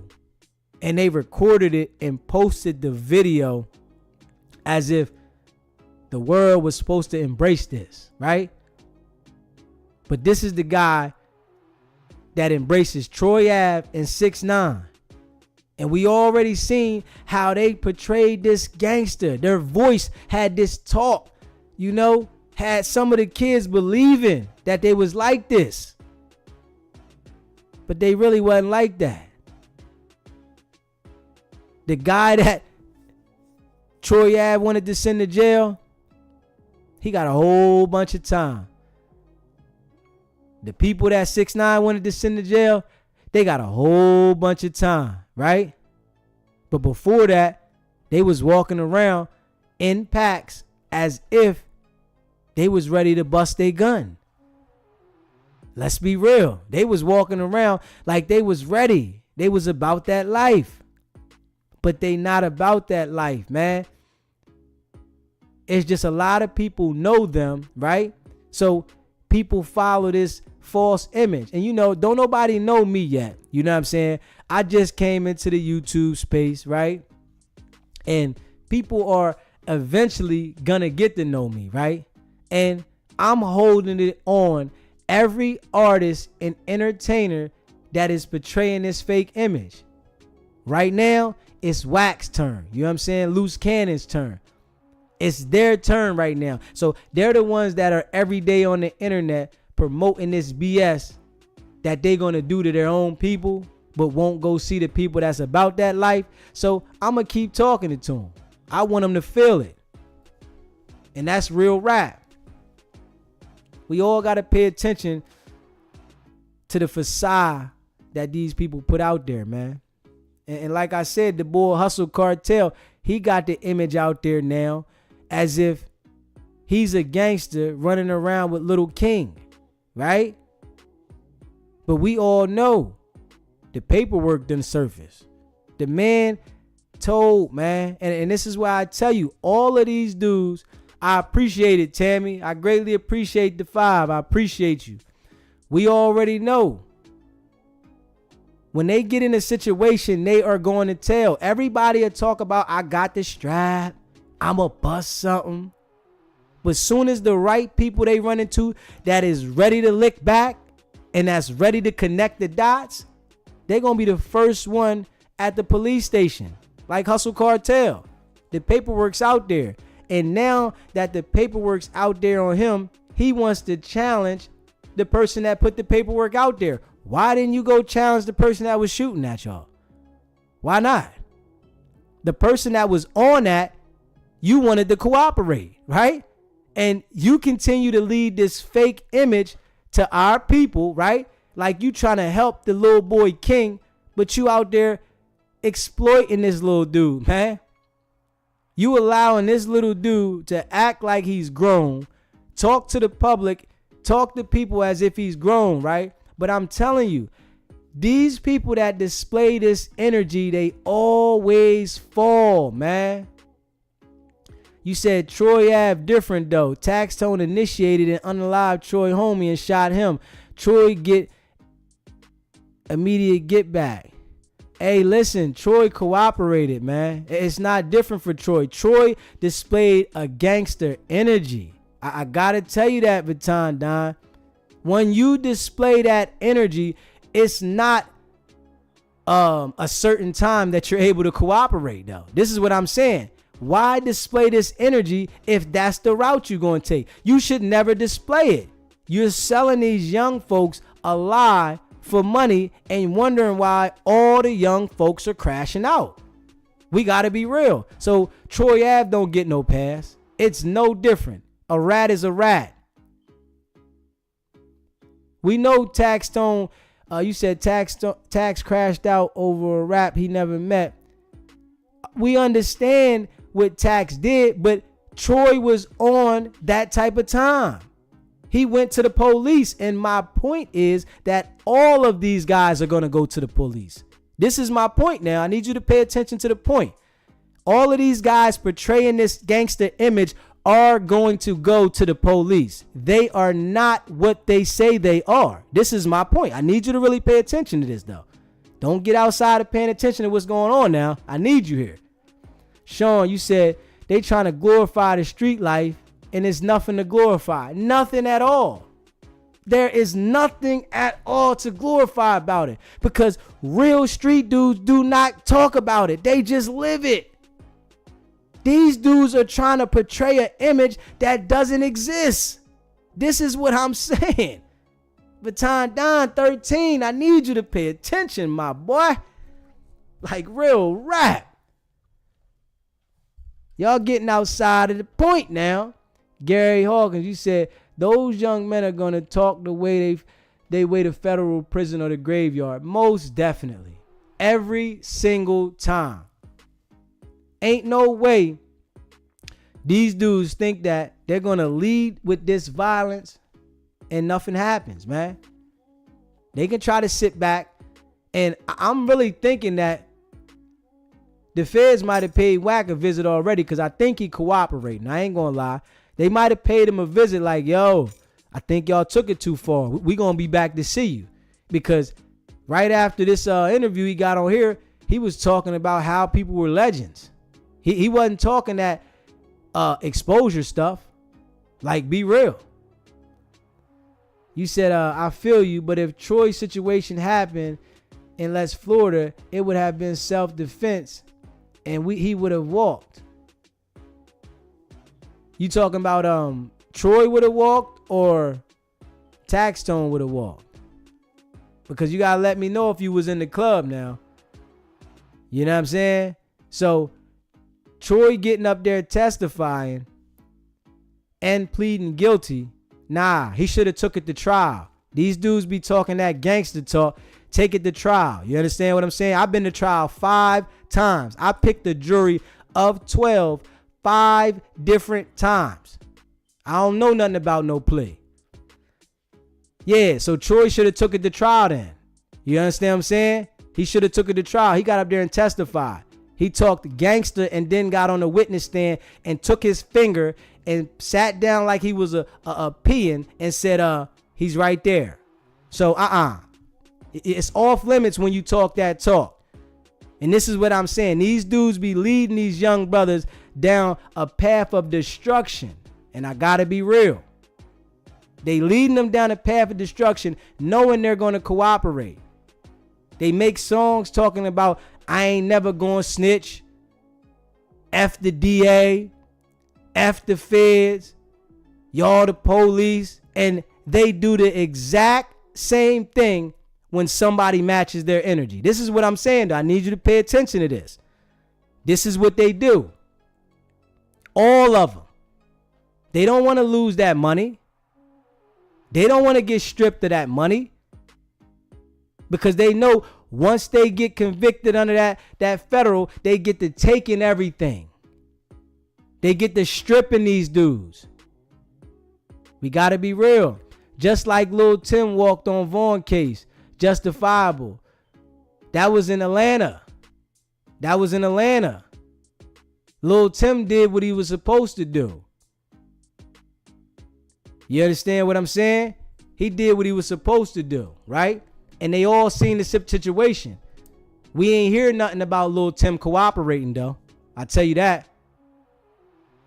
And they recorded it and posted the video as if the world was supposed to embrace this, right? But this is the guy that embraces Troy Ave and 6ix9ine. And we already seen how they portrayed this gangster. Their voice had this talk, you know, had some of the kids believing that they was like this. But they really wasn't like that. The guy that Troy Ave wanted to send to jail, he got a whole bunch of time. The people that 6ix9ine wanted to send to jail, they got a whole bunch of time, right? But before that, they was walking around in packs as if they was ready to bust their gun. Let's be real. They was walking around like they was ready. They was about that life. But they not about that life, man. It's just a lot of people know them, right? So people follow this false image. And don't nobody know me yet. You know what I'm saying? I just came into the YouTube space, right? And people are eventually gonna get to know me, right? And I'm holding it on every artist and entertainer that is portraying this fake image. Right now, it's Wack's turn. You know what I'm saying? Loose Cannon's turn. It's their turn right now. So they're the ones that are every day on the internet promoting this BS that they're going to do to their own people, but won't go see the people that's about that life. So I'm going to keep talking it to them. I want them to feel it. And that's real rap. We all got to pay attention to the facade that these people put out there, man. And like I said, the boy Hustle Cartel, he got the image out there now as if he's a gangster running around with Little King, right? But we all know the paperwork done surfaced. The man told, man, and this is why I tell you, all of these dudes, I appreciate it, Tammy. I greatly appreciate the 5. I appreciate you. We already know. When they get in a situation, they are going to tell. Everybody will talk about, I got the strap. I'm going to bust something. But soon as the right people they run into that is ready to lick back and that's ready to connect the dots, they're going to be the first one at the police station. Like Hustle Cartel. The paperwork's out there. And now that the paperwork's out there on him, he wants to challenge the person that put the paperwork out there. Why didn't you go challenge the person that was shooting at y'all? Why not? The person that was on that, you wanted to cooperate, right? And you continue to lead this fake image to our people, right? Like you trying to help the little boy King, but you out there exploiting this little dude, man. You allowing this little dude to act like he's grown, talk to the public, talk to people as if he's grown, right? But I'm telling you, these people that display this energy, they always fall, man. You said Troy Ave different though. Tax Tone initiated and unalived Troy homie and shot him. Troy get immediate get back. Hey, listen, Troy cooperated, man. It's not different for Troy. Troy displayed a gangster energy. I gotta tell you that, Baton Don. When you display that energy, it's not a certain time that you're able to cooperate, though. This is what I'm saying. Why display this energy if that's the route you're going to take? You should never display it. You're selling these young folks a lie for money and wondering why all the young folks are crashing out. We got to be real. So Troy Ave don't get no pass. It's no different. A rat is a rat. We know Tax Stone, you said Tax crashed out over a rap he never met. We understand what Tax did, but Troy was on that type of time. He went to the police, and my point is that all of these guys are going to go to the police. This is my point now. I need you to pay attention to the point. All of these guys portraying this gangster image are going to go to the police. They are not what they say they are. This is my point. I need you to really pay attention to this, though. Don't get outside of paying attention to what's going on now. I need you here. Sean, you said they trying to glorify the street life, and it's nothing to glorify. Nothing at all. There is nothing at all to glorify about it, because real street dudes do not talk about it. They just live it. These dudes are trying to portray an image that doesn't exist. This is what I'm saying. Baton Don 13, I need you to pay attention, my boy. Like real rap. Y'all getting outside of the point now. Gary Hawkins, you said those young men are going to talk the way they way to federal prison or the graveyard. Most definitely. Every single time. Ain't no way These dudes think that they're gonna lead with this violence and nothing happens, man. They can try to sit back, and I'm really thinking that the feds might have paid Wack a visit already, because I think he cooperating. I ain't gonna lie. They might have paid him a visit like, yo, I think y'all took it too far. We gonna be back to see you. Because right after this interview he got on here, he was talking about how people were legends. He wasn't talking that exposure stuff. Like, be real. You said, I feel you, but if Troy's situation happened in Les Florida, it would have been self-defense and he would have walked. You talking about Troy would have walked or Taxstone would have walked? Because you gotta let me know if you was in the club now. You know what I'm saying? So Troy getting up there testifying and pleading guilty, nah, he should have took it to trial. These dudes be talking that gangster talk. Take it to trial. You understand what I'm saying? I've been to trial 5 times. I picked a jury of 12 5 different times. I don't know nothing about no plea. Yeah, so Troy should have took it to trial then. You understand what I'm saying? He should have took it to trial. He got up there and testified. He talked gangster and then got on the witness stand and took his finger and sat down like he was a peeing and said, he's right there. So, it's off limits when you talk that talk. And this is what I'm saying. These dudes be leading these young brothers down a path of destruction. And I gotta be real. They leading them down a path of destruction knowing they're going to cooperate. They make songs talking about, I ain't never gonna snitch. F the DA. F the feds. Y'all the police. And they do the exact same thing when somebody matches their energy. This is what I'm saying, though. I need you to pay attention to this. This is what they do. All of them. They don't want to lose that money. They don't want to get stripped of that money. Because they know once they get convicted under that federal, they get to taking everything. They get to stripping these dudes. We got to be real. Just like Lil Tim walked on Vaughn case. Justifiable. That was in Atlanta. Lil Tim did what he was supposed to do. You understand what I'm saying? He did what he was supposed to do, right? And they all seen the situation. We ain't hear nothing about Lil Tim cooperating, though. I tell you that.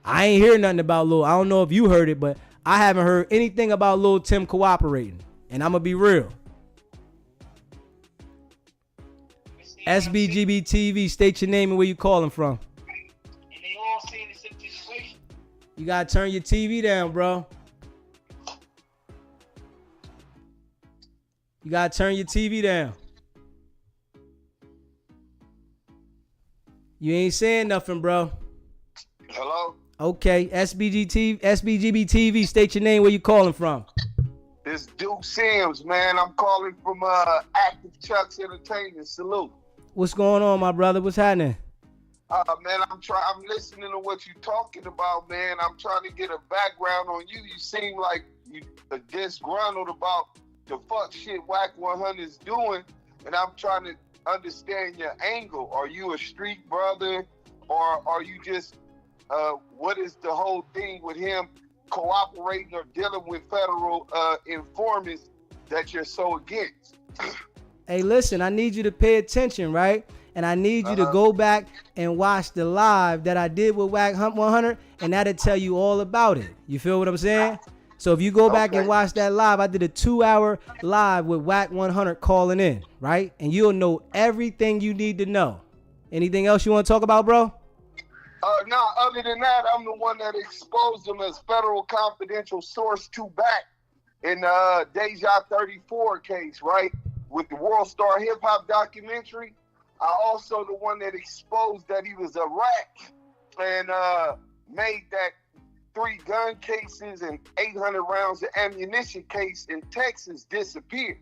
I ain't hear nothing about Lil. I don't know if you heard it, but I haven't heard anything about Lil Tim cooperating. And I'm going to be real. SBGB TV, state your name and where you calling from. And they all seen the situation. You got to turn your TV down, bro. You got to turn your TV down. You ain't saying nothing, bro. Hello? Okay, SBGB TV, state your name, where you calling from. This Duke Sims, man. I'm calling from Active Chucks Entertainment. Salute. What's going on, my brother? What's happening? Man, I'm listening to what you're talking about, man. I'm trying to get a background on you. You seem like you disgruntled about the fuck shit Wack 100 is doing, and I'm trying to understand your angle. Are you a street brother, or are you just what is the whole thing with him cooperating or dealing with federal informants that you're so against? Hey, listen, I need you to pay attention, right? And I need you to go back and watch the live that I did with Wack 100, and that'll tell you all about it. You feel what I'm saying? So if you go back and watch that live, I did a 2-hour live with Wack 100 calling in, right? And you'll know everything you need to know. Anything else you want to talk about, bro? No, other than that, I'm the one that exposed him as federal confidential source 2 back in Deja 34 case, right? With the World Star Hip Hop documentary. I also the one that exposed that he was a rat and made that 3 gun cases and 800 rounds of ammunition case in Texas disappear.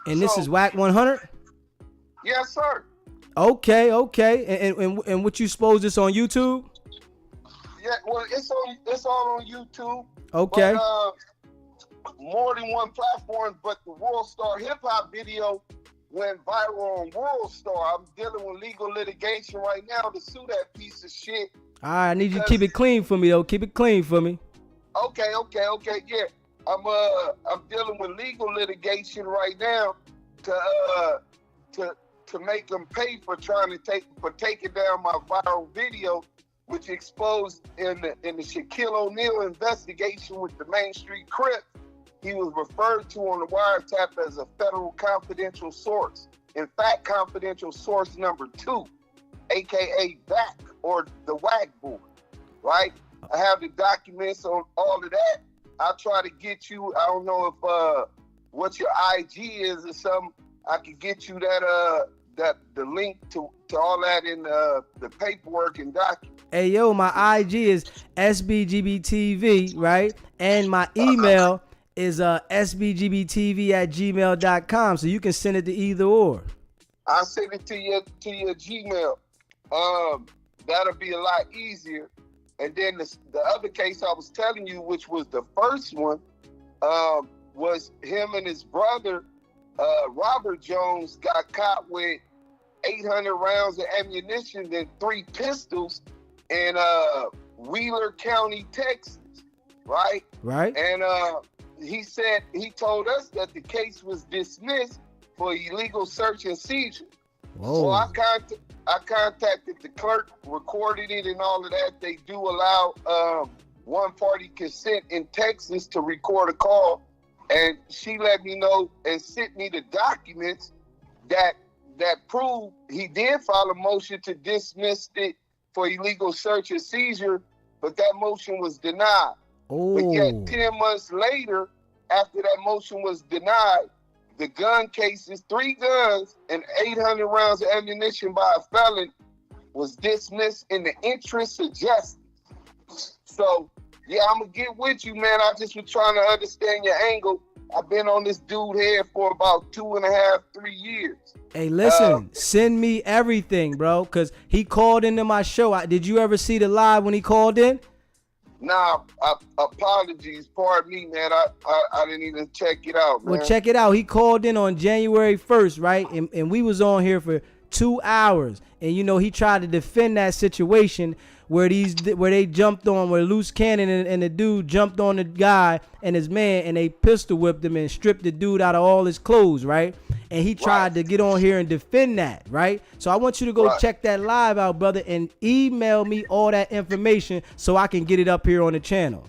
And this is Wack 100? Yes, sir. Okay. And what you expose this on YouTube? Yeah, well, it's all on YouTube. Okay. But, more than one platform, but the World Star Hip Hop video went viral on World Star. I'm dealing with legal litigation right now to sue that piece of shit. All right, I need you to keep it clean for me, though. Keep it clean for me. Okay, yeah. I'm dealing with legal litigation right now to make them pay for taking down my viral video, which exposed in the Shaquille O'Neal investigation with the Main Street Crips. He was referred to on the wiretap as a federal confidential source. In fact, confidential source number 2, aka Wack, or the Wack board, right? I have the documents on all of that. I'll try to get you, I don't know if what your IG is or something. I could get you that the link to all that in the paperwork and documents. Hey, yo, my IG is SBGBTV, right? And my email is sbgbtv@gmail.com, so you can send it to either or. I'll send it to your Gmail. That'll be a lot easier. And then the other case I was telling you, which was the first one, was him and his brother, Robert Jones, got caught with 800 rounds of ammunition and 3 pistols in Wheeler County, Texas, right? Right. And he told us that the case was dismissed for illegal search and seizure. Whoa. So I contacted the clerk, recorded it and all of that. They do allow one-party consent in Texas to record a call. And she let me know and sent me the documents that prove he did file a motion to dismiss it for illegal search and seizure, but that motion was denied. Oh. But yet 10 months later, after that motion was denied, the gun cases, 3 guns and 800 rounds of ammunition by a felon, was dismissed in the interest of justice. So, yeah, I'm going to get with you, man. I just was trying to understand your angle. I've been on this dude head for about 2.5, 3 years. Hey, listen, send me everything, bro, because he called into my show. Did you ever see the live when he called in? Nah, apologies. Pardon me, man. I didn't even check it out, man. Well, check it out. He called in on January 1st, right? And we was on here for 2 hours. And, you know, he tried to defend that situation where they jumped on, where Loose Cannon and the dude jumped on the guy and his man, and they pistol whipped him and stripped the dude out of all his clothes, right? And he tried to get on here and defend that, right? So I want you to go check that live out, brother, and email me all that information so I can get it up here on the channel.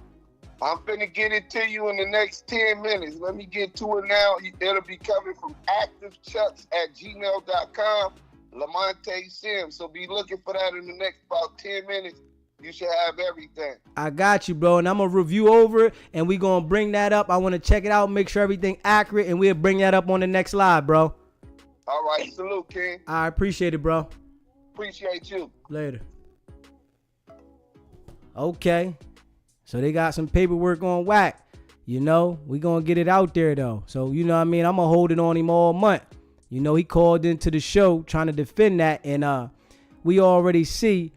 I'm finna get it to you in the next 10 minutes. Let me get to it now. It'll be coming from activechucks@gmail.com. Lamonte Sims. So be looking for that in the next about 10 minutes. You should have everything. I got you, bro. And I'm going to review over it, and we're going to bring that up. I want to check it out, make sure everything accurate, and we'll bring that up on the next live, bro. All right. Salute, King. I appreciate it, bro. Appreciate you. Later. Okay. So they got some paperwork on Wack. You know, we going to get it out there, though. So, you know what I mean? I'm going to hold it on him all month. You know, he called into the show trying to defend that, and we already see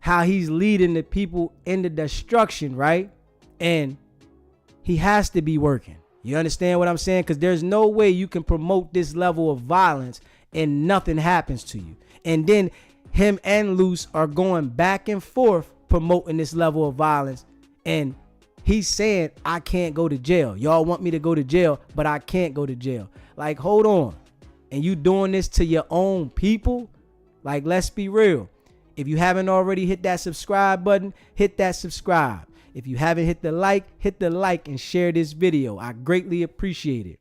how he's leading the people into destruction, right? And he has to be working. You understand what I'm saying? Because there's no way you can promote this level of violence and nothing happens to you. And then him and Luce are going back and forth promoting this level of violence, and he's saying, I can't go to jail. Y'all want me to go to jail, but I can't go to jail. Like, hold on. And you doing this to your own people? Like, let's be real. If you haven't already hit that subscribe button, hit that subscribe. If you haven't hit the like and share this video. I greatly appreciate it.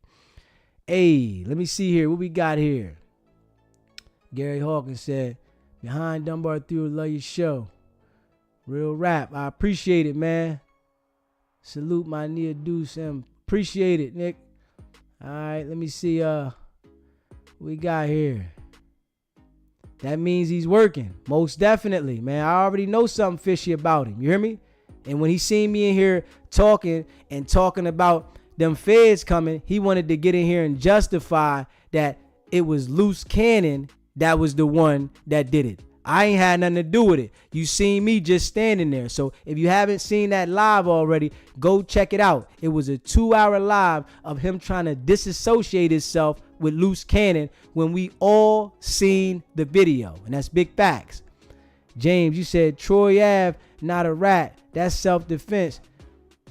Hey, let me see here. What we got here? Gary Hawkins said, behind Dunbar through, love your show. Real rap. I appreciate it, man. Salute my near Deuce and appreciate it, Nick. All right, let me see. What we got here? That means he's working. Most definitely, man. I already know something fishy about him. You hear me? And when he seen me in here talking about them feds coming, he wanted to get in here and justify that it was Loose Cannon that was the one that did it. I ain't had nothing to do with it. You seen me just standing there. So if you haven't seen that live already, go check it out. It was a 2-hour live of him trying to disassociate himself with Loose Cannon when we all seen the video. And that's big facts. James, you said Troy Ave, not a rat. That's self-defense.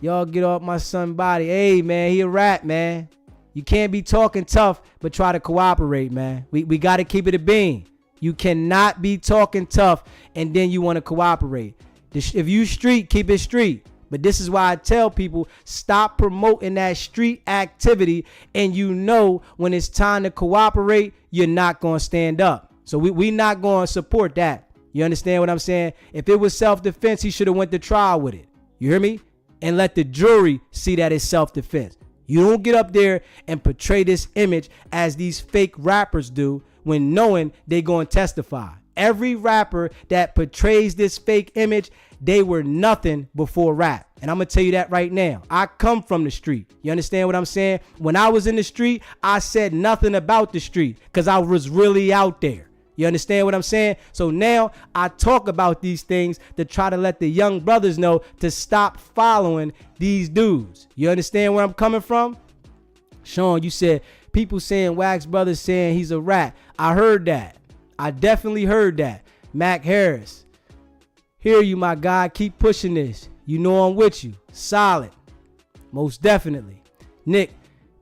Y'all get off my son body. Hey, man, he a rat, man. You can't be talking tough, but try to cooperate, man. We got to keep it a bean. You cannot be talking tough and then you want to cooperate. If you street, keep it street. But this is why I tell people, stop promoting that street activity, and you know when it's time to cooperate, you're not going to stand up. So we not going to support that. You understand what I'm saying? If it was self-defense, he should have went to trial with it. You hear me? And let the jury see that it's self-defense. You don't get up there and portray this image as these fake rappers do when knowing they going to testify. Every rapper that portrays this fake image, they were nothing before rap. And I'm going to tell you that right now. I come from the street. You understand what I'm saying? When I was in the street, I said nothing about the street because I was really out there. You understand what I'm saying? So now I talk about these things to try to let the young brothers know to stop following these dudes. You understand where I'm coming from? Sean, you said people saying Wax Brothers saying he's a rat. I heard that. I definitely heard that. Mac Harris, hear you, my guy. Keep pushing this. You know I'm with you. Solid. Most definitely. Nick,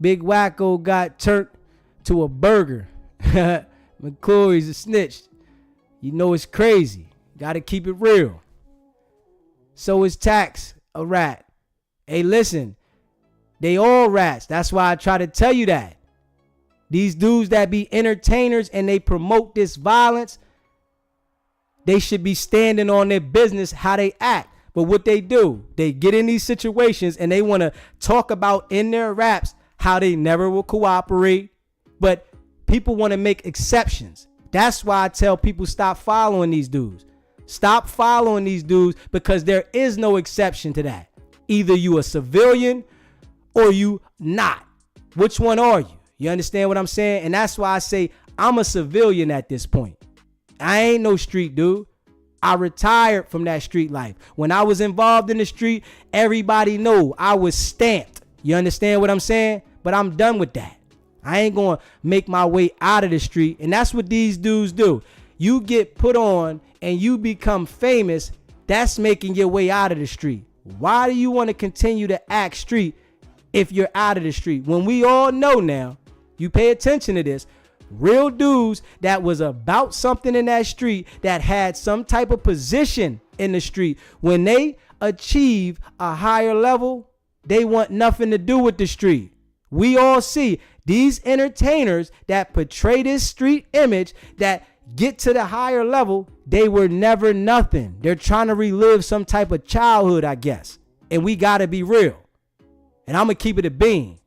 Big Wacko got turned to a burger. McClory's a snitch. You know it's crazy. Got to keep it real. So is Tax a rat. Hey, listen. They all rats. That's why I try to tell you that. These dudes that be entertainers and they promote this violence, they should be standing on their business, how they act. But what they do, they get in these situations and they want to talk about in their raps how they never will cooperate. But people want to make exceptions. That's why I tell people stop following these dudes. Stop following these dudes because there is no exception to that. Either you a civilian or you not. Which one are you? You understand what I'm saying? And that's why I say I'm a civilian at this point. I ain't no street dude. I retired from that street life. When I was involved in the street, everybody knew I was stamped. You understand what I'm saying? But I'm done with that. I ain't going to make my way out of the street. And that's what these dudes do. You get put on and you become famous. That's making your way out of the street. Why do you want to continue to act street if you're out of the street? When we all know now, you pay attention to this, real dudes that was about something in that street, that had some type of position in the street, when they achieve a higher level, they want nothing to do with the street. We all see these entertainers that portray this street image, that get to the higher level, they were never nothing. They're trying to relive some type of childhood, I guess. And we got to be real. And I'm going to keep it a bean.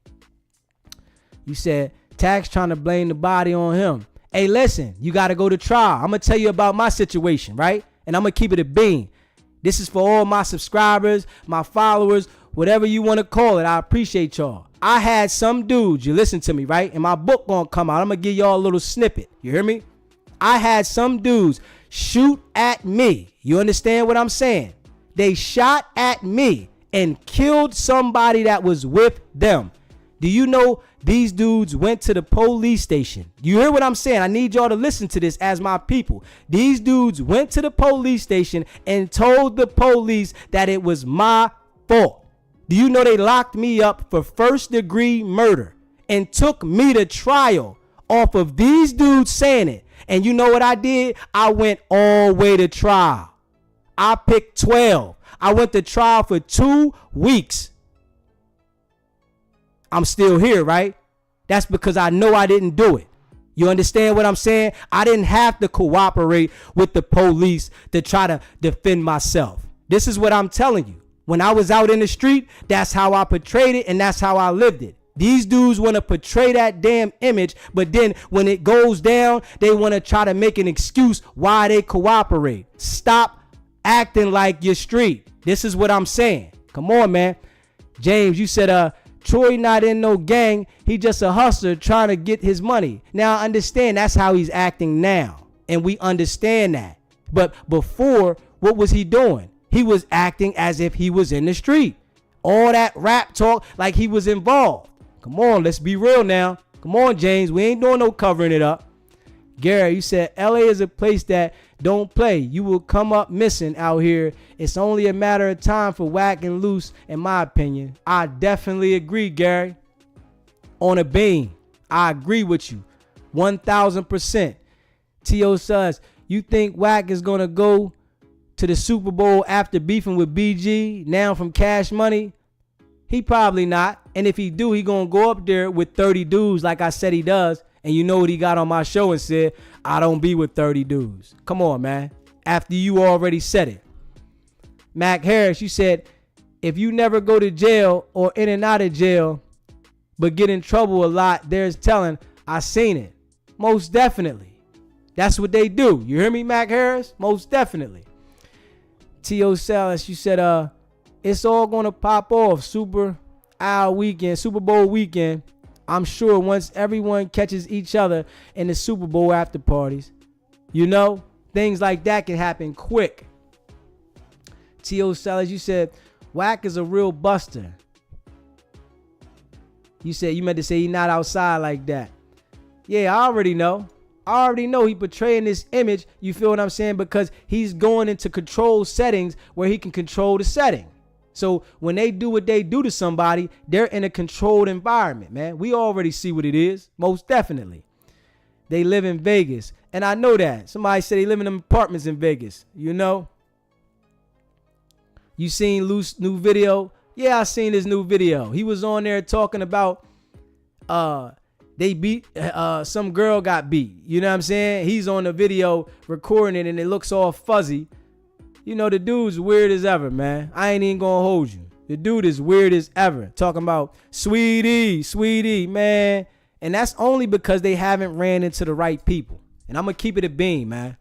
You said Tax trying to blame the body on him. Hey, listen, you got to go to trial. I'm going to tell you about my situation, right? And I'm going to keep it a bean. This is for all my subscribers, my followers, whatever you want to call it. I appreciate y'all. I had some dudes, you listen to me, right? And my book gonna come out. I'm gonna give y'all a little snippet. You hear me? I had some dudes shoot at me. You understand what I'm saying? They shot at me and killed somebody that was with them. Do you know these dudes went to the police station? You hear what I'm saying? I need y'all to listen to this as my people. These dudes went to the police station and told the police that it was my fault. Do you know they locked me up for first-degree murder and took me to trial off of these dudes saying it? And you know what I did? I went all the way to trial. I picked 12. I went to trial for 2 weeks. I'm still here, right? That's because I know I didn't do it. You understand what I'm saying? I didn't have to cooperate with the police to try to defend myself. This is what I'm telling you. When I was out in the street, that's how I portrayed it and that's how I lived it. These dudes want to portray that damn image, but then when it goes down, they want to try to make an excuse why they cooperate. Stop acting like you're street. This is what I'm saying. Come on, man. James, you said, Troy not in no gang. He just a hustler trying to get his money. Now, I understand that's how he's acting now. And we understand that. But before, what was he doing? He was acting as if he was in the street. All that rap talk like he was involved. Come on, let's be real now. Come on, James. We ain't doing no covering it up. Gary, you said LA is a place that don't play. You will come up missing out here. It's only a matter of time for Wack and Loose, in my opinion. I definitely agree, Gary. On a beam. I agree with you. 1,000%. T.O. says, you think Wack is going to go to the Super Bowl after beefing with BG, now from Cash Money? He probably not. And if he do, he going to go up there with 30 dudes like I said he does. And you know what he got on my show and said, I don't be with 30 dudes. Come on, man. After you already said it. Mac Harris, you said, if you never go to jail or in and out of jail, but get in trouble a lot, there's telling, I seen it. Most definitely. That's what they do. You hear me, Mac Harris? Most definitely. T.O. Salas, you said, it's all going to pop off Super Bowl weekend. I'm sure once everyone catches each other in the Super Bowl after parties, you know, things like that can happen quick. T.O. Sellers, you said, Wack is a real buster. You meant to say he not outside like that. Yeah, I already know. He portraying this image, you feel what I'm saying? Because he's going into control settings where he can control the setting. So when they do what they do to somebody, they're in a controlled environment, man. We already see what it is, most definitely. They live in Vegas, and I know that. Somebody said they live in them apartments in Vegas, you know? You seen Loose new video? Yeah, I seen his new video. He was on there talking about they beat, some girl got beat. You know what I'm saying? He's on the video recording it, and it looks all fuzzy. You know, the dude's weird as ever, man. I ain't even gonna hold you. The dude is weird as ever. Talking about sweetie, man. And that's only because they haven't ran into the right people. And I'm gonna keep it a beam, man.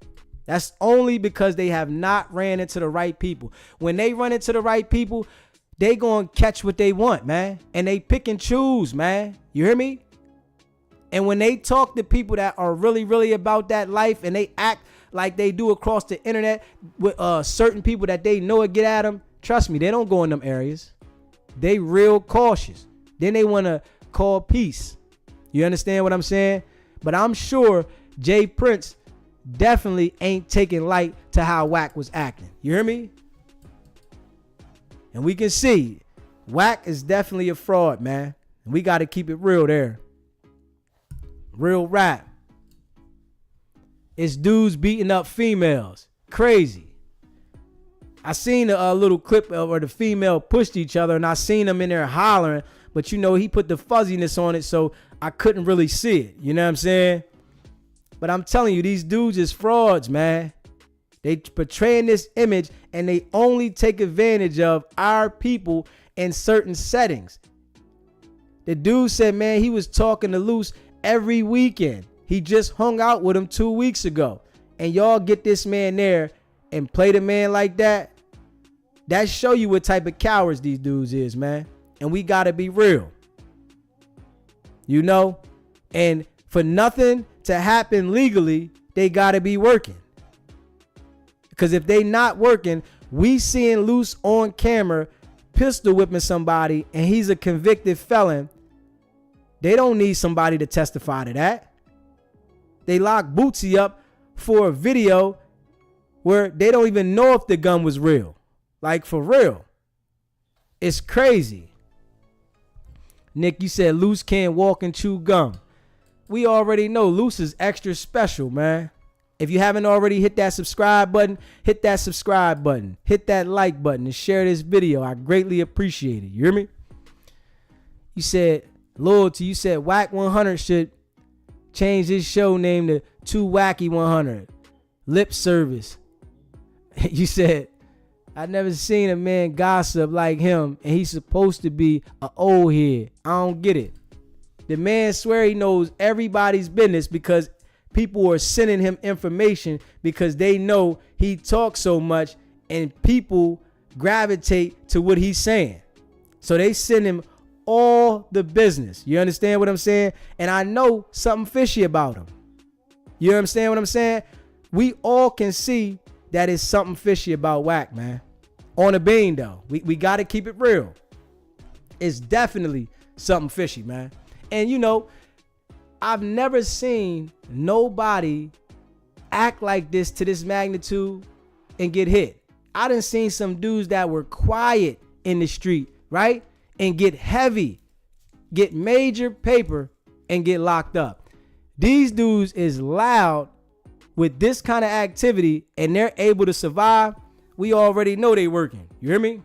That's only because they have not ran into the right people. When they run into the right people, they gonna catch what they want, man. And they pick and choose, man. You hear me? And when they talk to people that are really, really about that life and they act like they do across the internet with certain people that they know would get at them, trust me, they don't go in them areas. They real cautious. Then they want to call peace. You understand what I'm saying? But I'm sure Jay Prince definitely ain't taking light to how Wack was acting. You hear me? And we can see Wack is definitely a fraud, man. And we got to keep it real there. Real rap. It's dudes beating up females. Crazy. I seen a little clip of where the female pushed each other, and I seen them in there hollering, but you know, he put the fuzziness on it, so I couldn't really see it. You know what I'm saying? But I'm telling you, these dudes is frauds, man. They portraying this image, and they only take advantage of our people in certain settings. The dude said, man, he was talking to Loose every weekend. He just hung out with him 2 weeks ago. And y'all get this man there and play the man like that. That show you what type of cowards these dudes is, man. And we got to be real. You know? And for nothing to happen legally, they got to be working. Because if they not working, we seeing Loose on camera pistol whipping somebody and he's a convicted felon. They don't need somebody to testify to that. They lock Bootsy up for a video where they don't even know if the gun was real. Like, for real. It's crazy. Nick, you said Loose can't walk and chew gum. We already know Loose is extra special, man. If you haven't already hit that subscribe button, hit that subscribe button. Hit that like button and share this video. I greatly appreciate it. You hear me? You said, loyalty, you said Wack 100 should change his show name to Too Wacky 100. Lip service. You said, I never seen a man gossip like him, and he's supposed to be an old head. I don't get it. The man swear he knows everybody's business because people are sending him information because they know he talks so much and people gravitate to what he's saying. So they send him all the business. You understand what I'm saying? And I know something fishy about him. You understand what I'm saying? We all can see that is something fishy about Wack, man. On the bean, though. We got to keep it real. It's definitely something fishy, man. And, you know, I've never seen nobody act like this to this magnitude and get hit. I done seen some dudes that were quiet in the street, right? And get heavy, get major paper, and get locked up. These dudes is loud with this kind of activity, and they're able to survive. We already know they working. You hear me?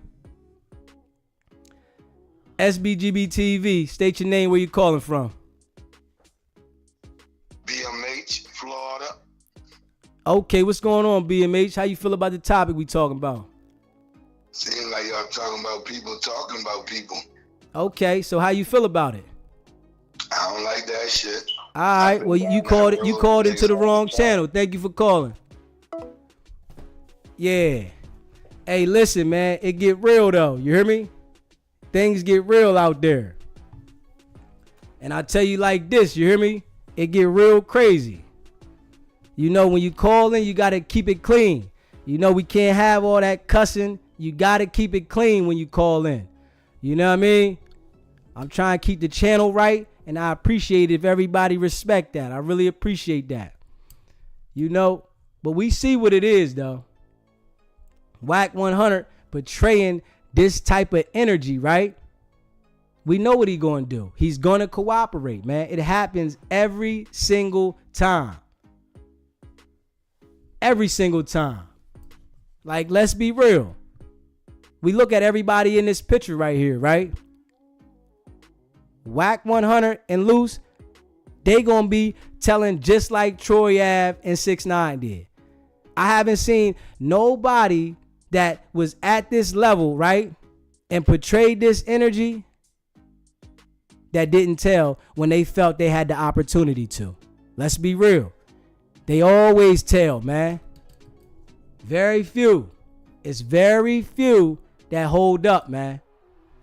SBGB TV, state your name, where you calling from. BMH, Florida. Okay, what's going on, BMH? How you feel about the topic we talking about? Seems like y'all talking about people talking about people. Okay, so how you feel about it? I don't like that shit. All right, well, you called into the wrong channel. Thank you for calling. Yeah. Hey, listen, man, it get real though. You hear me? Things get real out there. And I tell you like this, you hear me? It get real crazy. You know, when you call in, you got to keep it clean. You know, we can't have all that cussing. You got to keep it clean when you call in. You know what I mean? I'm trying to keep the channel right, and I appreciate it if everybody respect that. I really appreciate that. You know, but we see what it is, though. Wack 100 portraying this type of energy, right? We know what he's going to do. He's going to cooperate, man. It happens every single time. Every single time. Like, let's be real. We look at everybody in this picture right here, right? Wack 100 and Loose, they gonna be telling just like Troy Ave and 6ix9ine did. I haven't seen nobody that was at this level, right, and portrayed this energy that didn't tell when they felt they had the opportunity to. Let's be real. They always tell, man. Very few. It's very few that hold up, man.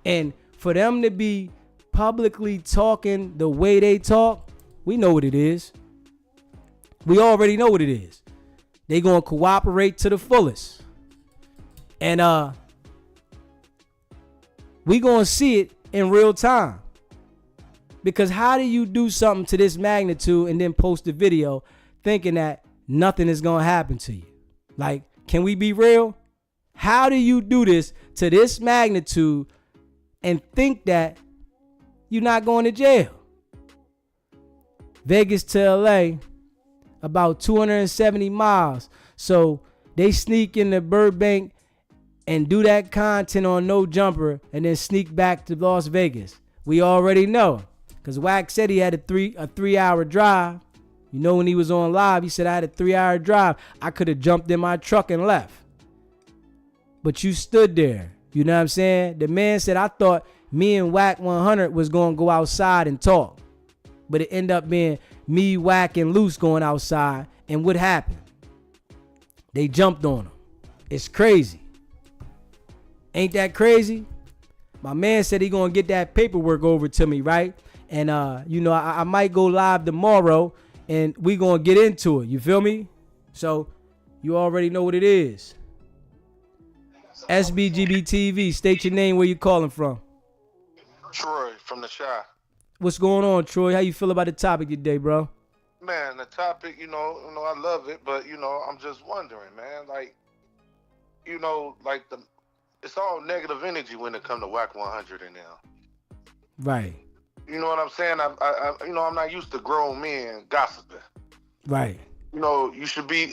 And for them to be publicly talking the way they talk, we know what it is. We already know what it is. They gonna cooperate to the fullest. And we gonna see it in real time. Because how do you do something to this magnitude and then post a video thinking that nothing is gonna happen to you? Like, can we be real? How do you do this to this magnitude and think that you're not going to jail? Vegas to LA, about 270 miles. So they sneak into Burbank and do that content on No Jumper and then sneak back to Las Vegas. We already know. Because Wack said he had a 3-hour drive. You know, when he was on live, he said, I had a 3-hour drive. I could have jumped in my truck and left. But you stood there. You know what I'm saying? The man said, I thought me and Wack 100 was going to go outside and talk. But it ended up being me, Wack, and Loose going outside. And what happened? They jumped on him. It's crazy. Ain't that crazy? My man said he going to get that paperwork over to me, right? And, you know, I might go live tomorrow and we going to get into it. You feel me? So you already know what it is. SBGB TV, state your name, where you calling from. Troy from the Shy. What's going on, Troy? How you feel about the topic today, bro? Man, the topic, you know, I love it, but you know, I'm just wondering, man, like, you know, like it's all negative energy when it come to Wack 100 and now. Right. You know what I'm saying? I you know, I'm not used to grown men gossiping. Right. You know, you should be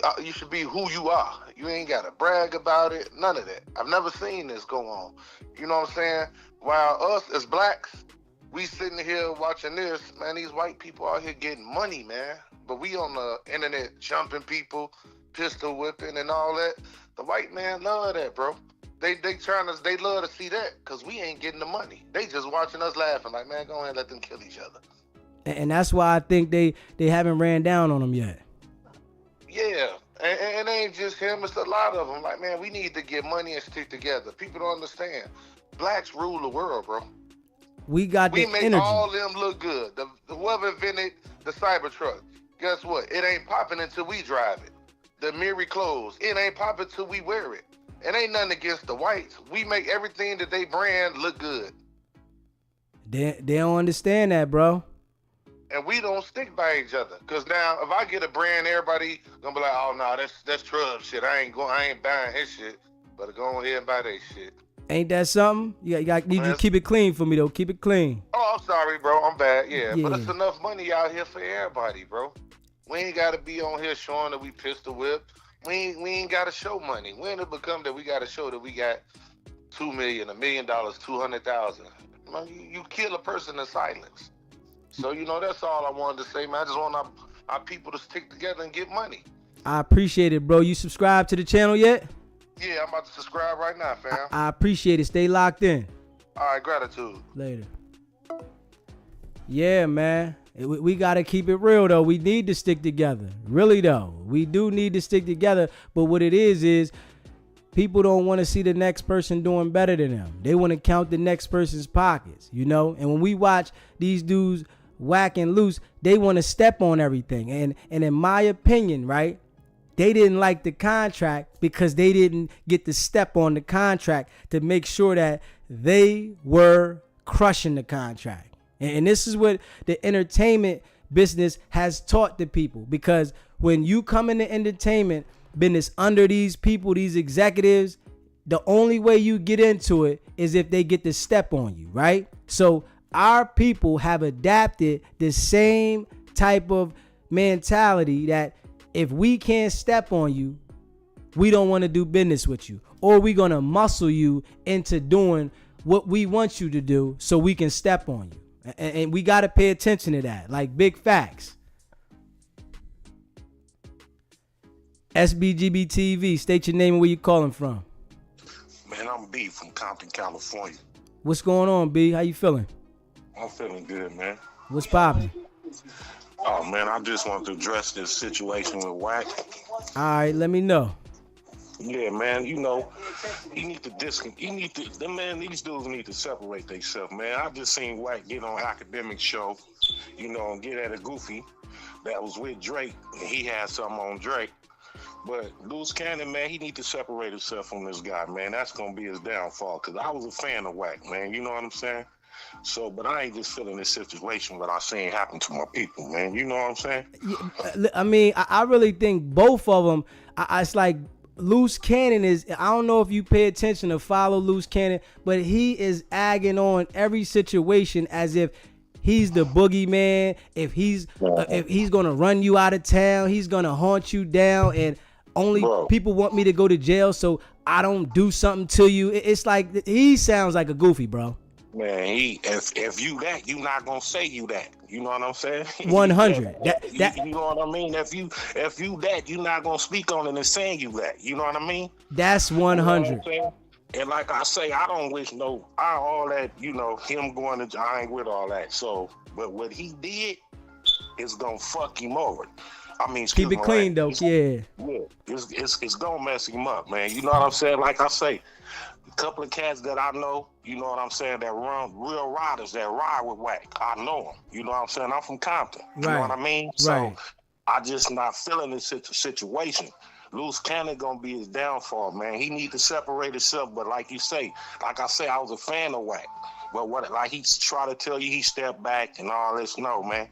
who you are. You ain't got to brag about it. None of that. I've never seen this go on. You know what I'm saying? While us as blacks, we sitting here watching this, man, these white people out here getting money, man. But we on the internet jumping people, pistol whipping and all that. The white man love that, bro. They love to see that because we ain't getting the money. They just watching us laughing like, man, go ahead and let them kill each other. And that's why I think they haven't ran down on them yet. Yeah, and it ain't just him, it's a lot of them. Like, man, we need to get money and stick together. People don't understand. Blacks rule the world, bro. We got the make energy. All them look good. Whoever invented the Cybertruck, guess what? It ain't popping until we drive it. the Miri clothes. It ain't popping till we wear it. It ain't nothing against the whites. We make everything that they brand look good. They don't understand that, bro. And we don't stick by each other. Cause now if I get a brand, everybody gonna be like, oh no, that's Trub shit. I ain't buying his shit. But go ahead and buy that shit. Ain't that something? You need to keep it clean for me though. Keep it clean. Oh, I'm sorry, bro. I'm bad. Yeah. Yeah. But it's enough money out here for everybody, bro. We ain't gotta be on here showing that we pistol whip. We ain't gotta show money. When it become that we gotta show that we got $2 million, $1 million, 200,000. You kill a person in silence. So, that's all I wanted to say, man. I just want our people to stick together and get money. I appreciate it, bro. You subscribe to the channel yet? Yeah, I'm about to subscribe right now, fam. I appreciate it. Stay locked in. All right, gratitude. Later. Yeah, man. We got to keep it real, though. We need to stick together. Really, though. We do need to stick together. But what it is people don't want to see the next person doing better than them. They want to count the next person's pockets, And when we watch these dudes whack and loose, they want to step on everything. And in my opinion, right, they didn't like the contract because they didn't get to step on the contract to make sure that they were crushing the contract. And this is what the entertainment business has taught the people, because when you come into entertainment business under these people, these executives, the only way you get into it is if they get to step on you, right? So our people have adapted the same type of mentality that if we can't step on you, we don't want to do business with you, or we're going to muscle you into doing what we want you to do so we can step on you. And we got to pay attention to that, like big facts. SBGB TV, state your name and where you calling from. Man, I'm B from Compton, California. What's going on, B? How you feeling? I'm feeling good, man. What's poppin'? Oh, man, I just want to address this situation with Wack. All right, let me know. Yeah, man, these dudes need to separate themselves, man. I just seen Wack get on academic show, and get at a goofy that was with Drake, and he had something on Drake. But Loose Cannon, man, he need to separate himself from this guy, man. That's going to be his downfall, because I was a fan of Wack, man. You know what I'm saying? So, but I ain't just feeling this situation what I seen happen to my people, man. You know what I'm saying? I mean, I really think both of them, it's like Loose Cannon is, I don't know if you pay attention or follow Loose Cannon, but he is agging on every situation as if he's the boogeyman. If he's gonna run you out of town, he's gonna haunt you down, and only people want me to go to jail so I don't do something to you. It's like he sounds like a goofy, bro. Man, if you that, you not gonna say you that. You know what I'm saying? 100. You know what I mean? If you that, you not gonna speak on it and saying you that. You know what I mean? That's 100. You know, and like I say, I don't wish all that. Him going to, I ain't with all that. So, but what he did is gonna fuck him over. I mean, keep it clean though. Yeah, it's gonna mess him up, man. You know what I'm saying? Like I say, a couple of cats that I know, you know what I'm saying, that run real riders that ride with Wack. I know them. You know what I'm saying? I'm from Compton. You know what I mean? So I just not feeling this situation. Loose Cannon gonna be his downfall, man. He need to separate himself. But like I say, I was a fan of Wack. But like he try to tell you he stepped back and all this, no, man.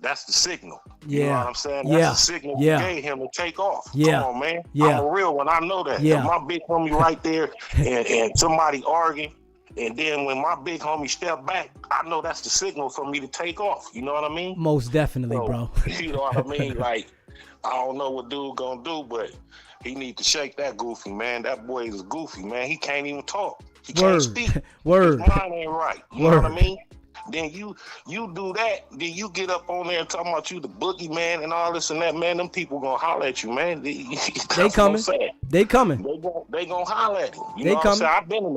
That's the signal. You know what I'm saying? That's the signal we gave him to take off. Come on, man. I'm a real one. I know that. If my big homie right there and somebody arguing, and then when my big homie step back, I know that's the signal for me to take off. You know what I mean? Most definitely, bro. You know what I mean? Like, I don't know what dude gonna do, but he need to shake that goofy, man. That boy is goofy, man. He can't even talk. He can't speak. Word. His mind ain't right. You know what I mean? Then you do that, then you get up on there and talking about you the boogeyman and all this and that, man. Them people gonna holler at you, man. They coming. They coming. They gonna holler at you. You know what I'm saying?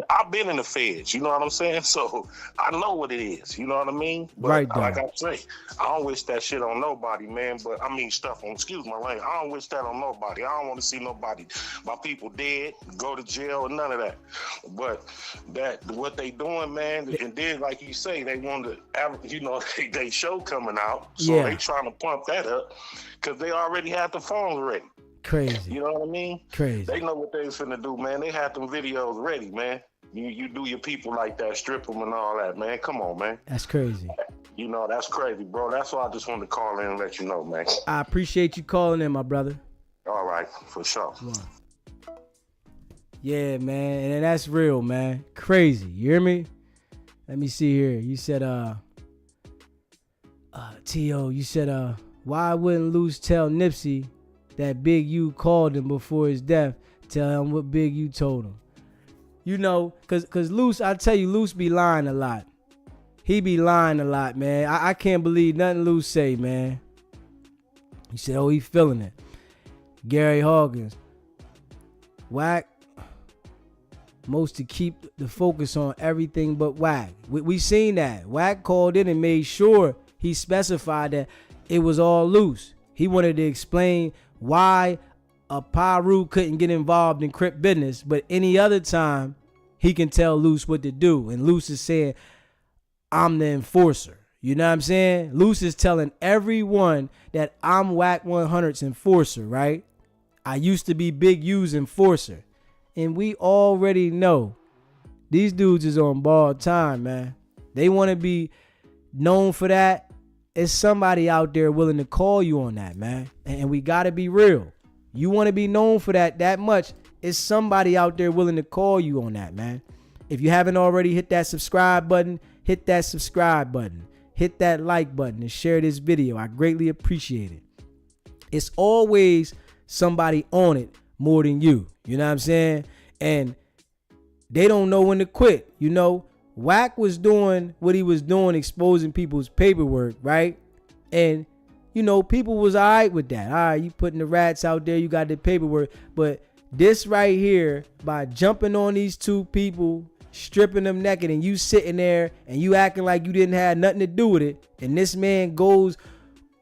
I've been in the feds. You know what I'm saying? So I know what it is. You know what I mean? But like I say, I don't wish that shit on nobody, man. But I mean excuse my language. I don't wish that on nobody. I don't want to see my people dead, go to jail, or none of that. But what they doing, man, and then like you say, they want to, they show coming out, so they trying to pump that up because they already had the phones ready. Crazy. You know what I mean? Crazy. They know what they was finna do, man. They had them videos ready, man. You do your people like that, strip them and all that, man. Come on, man. That's crazy. You know, that's crazy, bro. That's why I just wanted to call in and let you know, man. I appreciate you calling in, my brother. All right, for sure. Yeah, man. And that's real, man. Crazy. You hear me? Let me see here. You said, T.O., you said, why wouldn't Luce tell Nipsey that Big U called him before his death? Tell him what Big U told him. You know, cause Luce, I tell you, Luce be lying a lot. He be lying a lot, man. I can't believe nothing Luce say, man. He said, oh, he feeling it. Gary Hawkins. Wack. Most to keep the focus on everything but Wack. We seen that. Wack called in and made sure he specified that it was all Luce. He wanted to explain why a Pyru couldn't get involved in Crip business, but any other time he can tell Luce what to do. And Luce is saying, I'm the enforcer. You know what I'm saying? Luce is telling everyone that I'm Wack 100's enforcer, right? I used to be Big U's enforcer. And we already know these dudes is on borrowed time, man. They want to be known for that. It's somebody out there willing to call you on that, man. And we got to be real. You want to be known for that much, it's somebody out there willing to call you on that, man. If you haven't already, hit that subscribe button. Hit that subscribe button. Hit that like button and share this video. I greatly appreciate it. It's always somebody on it more than you. You know what I'm saying? And they don't know when to quit. You know, Wack was doing what he was doing, exposing people's paperwork, right? And you know, people was all right with that. All right, you putting the rats out there, you got the paperwork. But this right here, by jumping on these two people, stripping them naked, and you sitting there and you acting like you didn't have nothing to do with it, and this man goes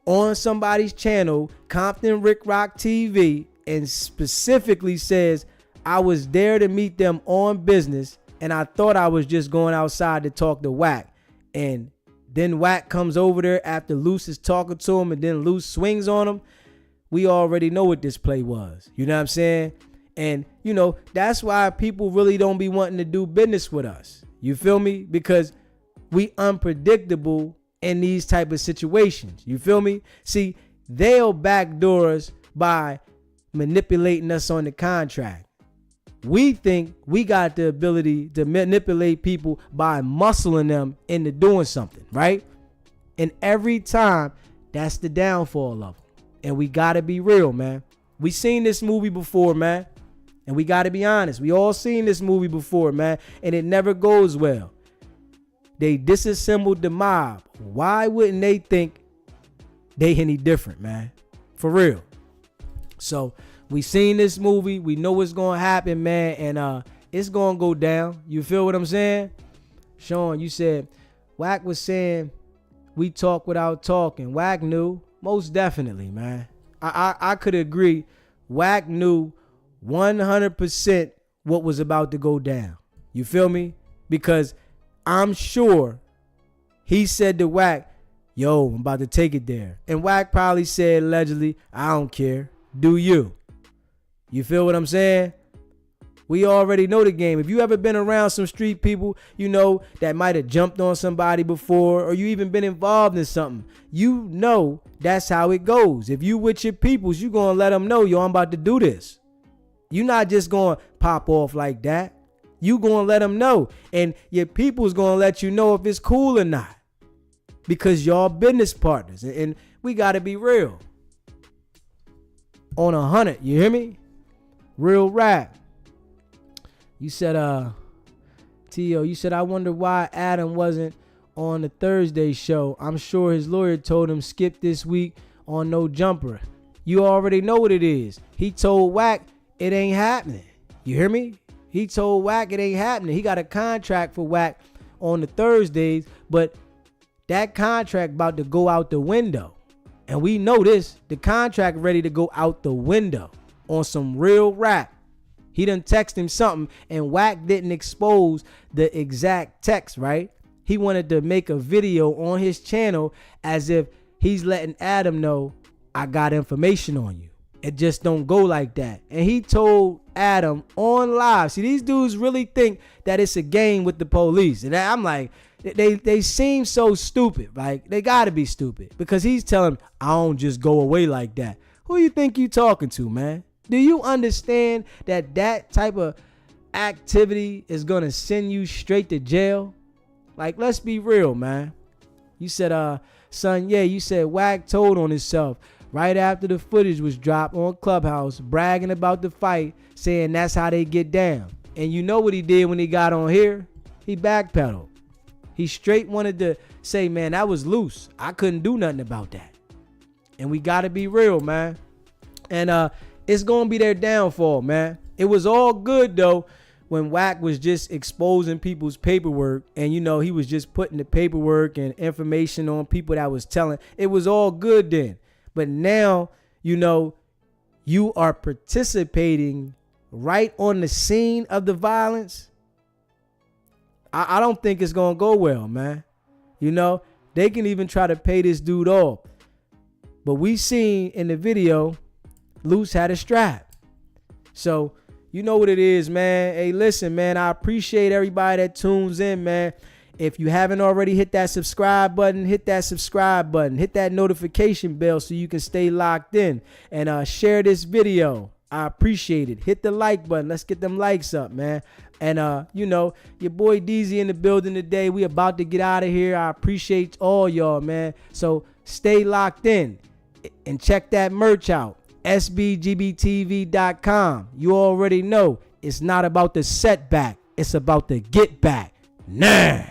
on somebody's channel, Compton Rick Rock TV, and specifically says, I was there to meet them on business, and I thought I was just going outside to talk to Wack. And then Wack comes over there after Luce is talking to him, and then Luce swings on him. We already know what this play was. You know what I'm saying? And, you know, that's why people really don't be wanting to do business with us. You feel me? Because we unpredictable in these type of situations. You feel me? See, they'll backdoor us by manipulating us on the contract. We think we got the ability to manipulate people by muscling them into doing something, right? And every time, that's the downfall of them. And we got to be real, man. We seen this movie before, man. And we got to be honest. We all seen this movie before, man. And it never goes well. They disassembled the mob. Why wouldn't they think they any different, man? For real. So we seen this movie. We know what's going to happen, man. And it's going to go down. You feel what I'm saying? Sean, you said, Wack was saying we talk without talking. Wack knew. Most definitely, man. I could agree. Wack knew 100% what was about to go down. You feel me? Because I'm sure he said to Wack, yo, I'm about to take it there. And Wack probably said allegedly, I don't care. Do you? You feel what I'm saying? We already know the game. If you ever been around some street people, you know, that might have jumped on somebody before, or you even been involved in something, you know that's how it goes. If you with your peoples, you going to let them know, yo, I'm about to do this. You're not just going to pop off like that. You going to let them know. And your people's going to let you know if it's cool or not. Because y'all business partners. And we got to be real. On 100, you hear me? Real rap. You said, T.O., you said, I wonder why Adam wasn't on the Thursday show. I'm sure his lawyer told him skip this week on No Jumper. You already know what it is. He told Wack it ain't happening. You hear me? He told Wack it ain't happening. He got a contract for Wack on the Thursdays, but that contract about to go out the window. And we know this. The contract ready to go out the window on some real rap. He done text him something, and Wack didn't expose the exact text, right? He wanted to make a video on his channel as if he's letting Adam know, I got information on you. It just don't go like that. And he told Adam on live. See, these dudes really think that it's a game with the police. And I'm like, they seem so stupid. Like, they got to be stupid. Because he's telling them, I don't just go away like that. Who you think you talking to, man? Do you understand that that type of activity is going to send you straight to jail? Like, let's be real, man. You said, son, yeah, you said Wack told on himself right after the footage was dropped on Clubhouse, bragging about the fight, saying that's how they get down. And you know what he did when he got on here? He backpedaled. He straight wanted to say, man, that was loose. I couldn't do nothing about that. And we got to be real, man. And it's going to be their downfall, man. It was all good, though, when Wack was just exposing people's paperwork. And, you know, he was just putting the paperwork and information on people that was telling. It was all good then. But now, you know, you are participating right on the scene of the violence. I don't think it's going to go well, man. You know, they can even try to pay this dude off. But we seen in the video, Luce had a strap. So, you know what it is, man. Hey, listen, man, I appreciate everybody that tunes in, man. If you haven't already hit that subscribe button, hit that subscribe button. Hit that notification bell so you can stay locked in. And share this video. I appreciate it. Hit the like button. Let's get them likes up, man. And, you know, your boy DZ in the building today. We about to get out of here. I appreciate all y'all, man. So stay locked in and check that merch out. SBGBTV.com. You already know it's not about the setback. It's about the get back. Nah.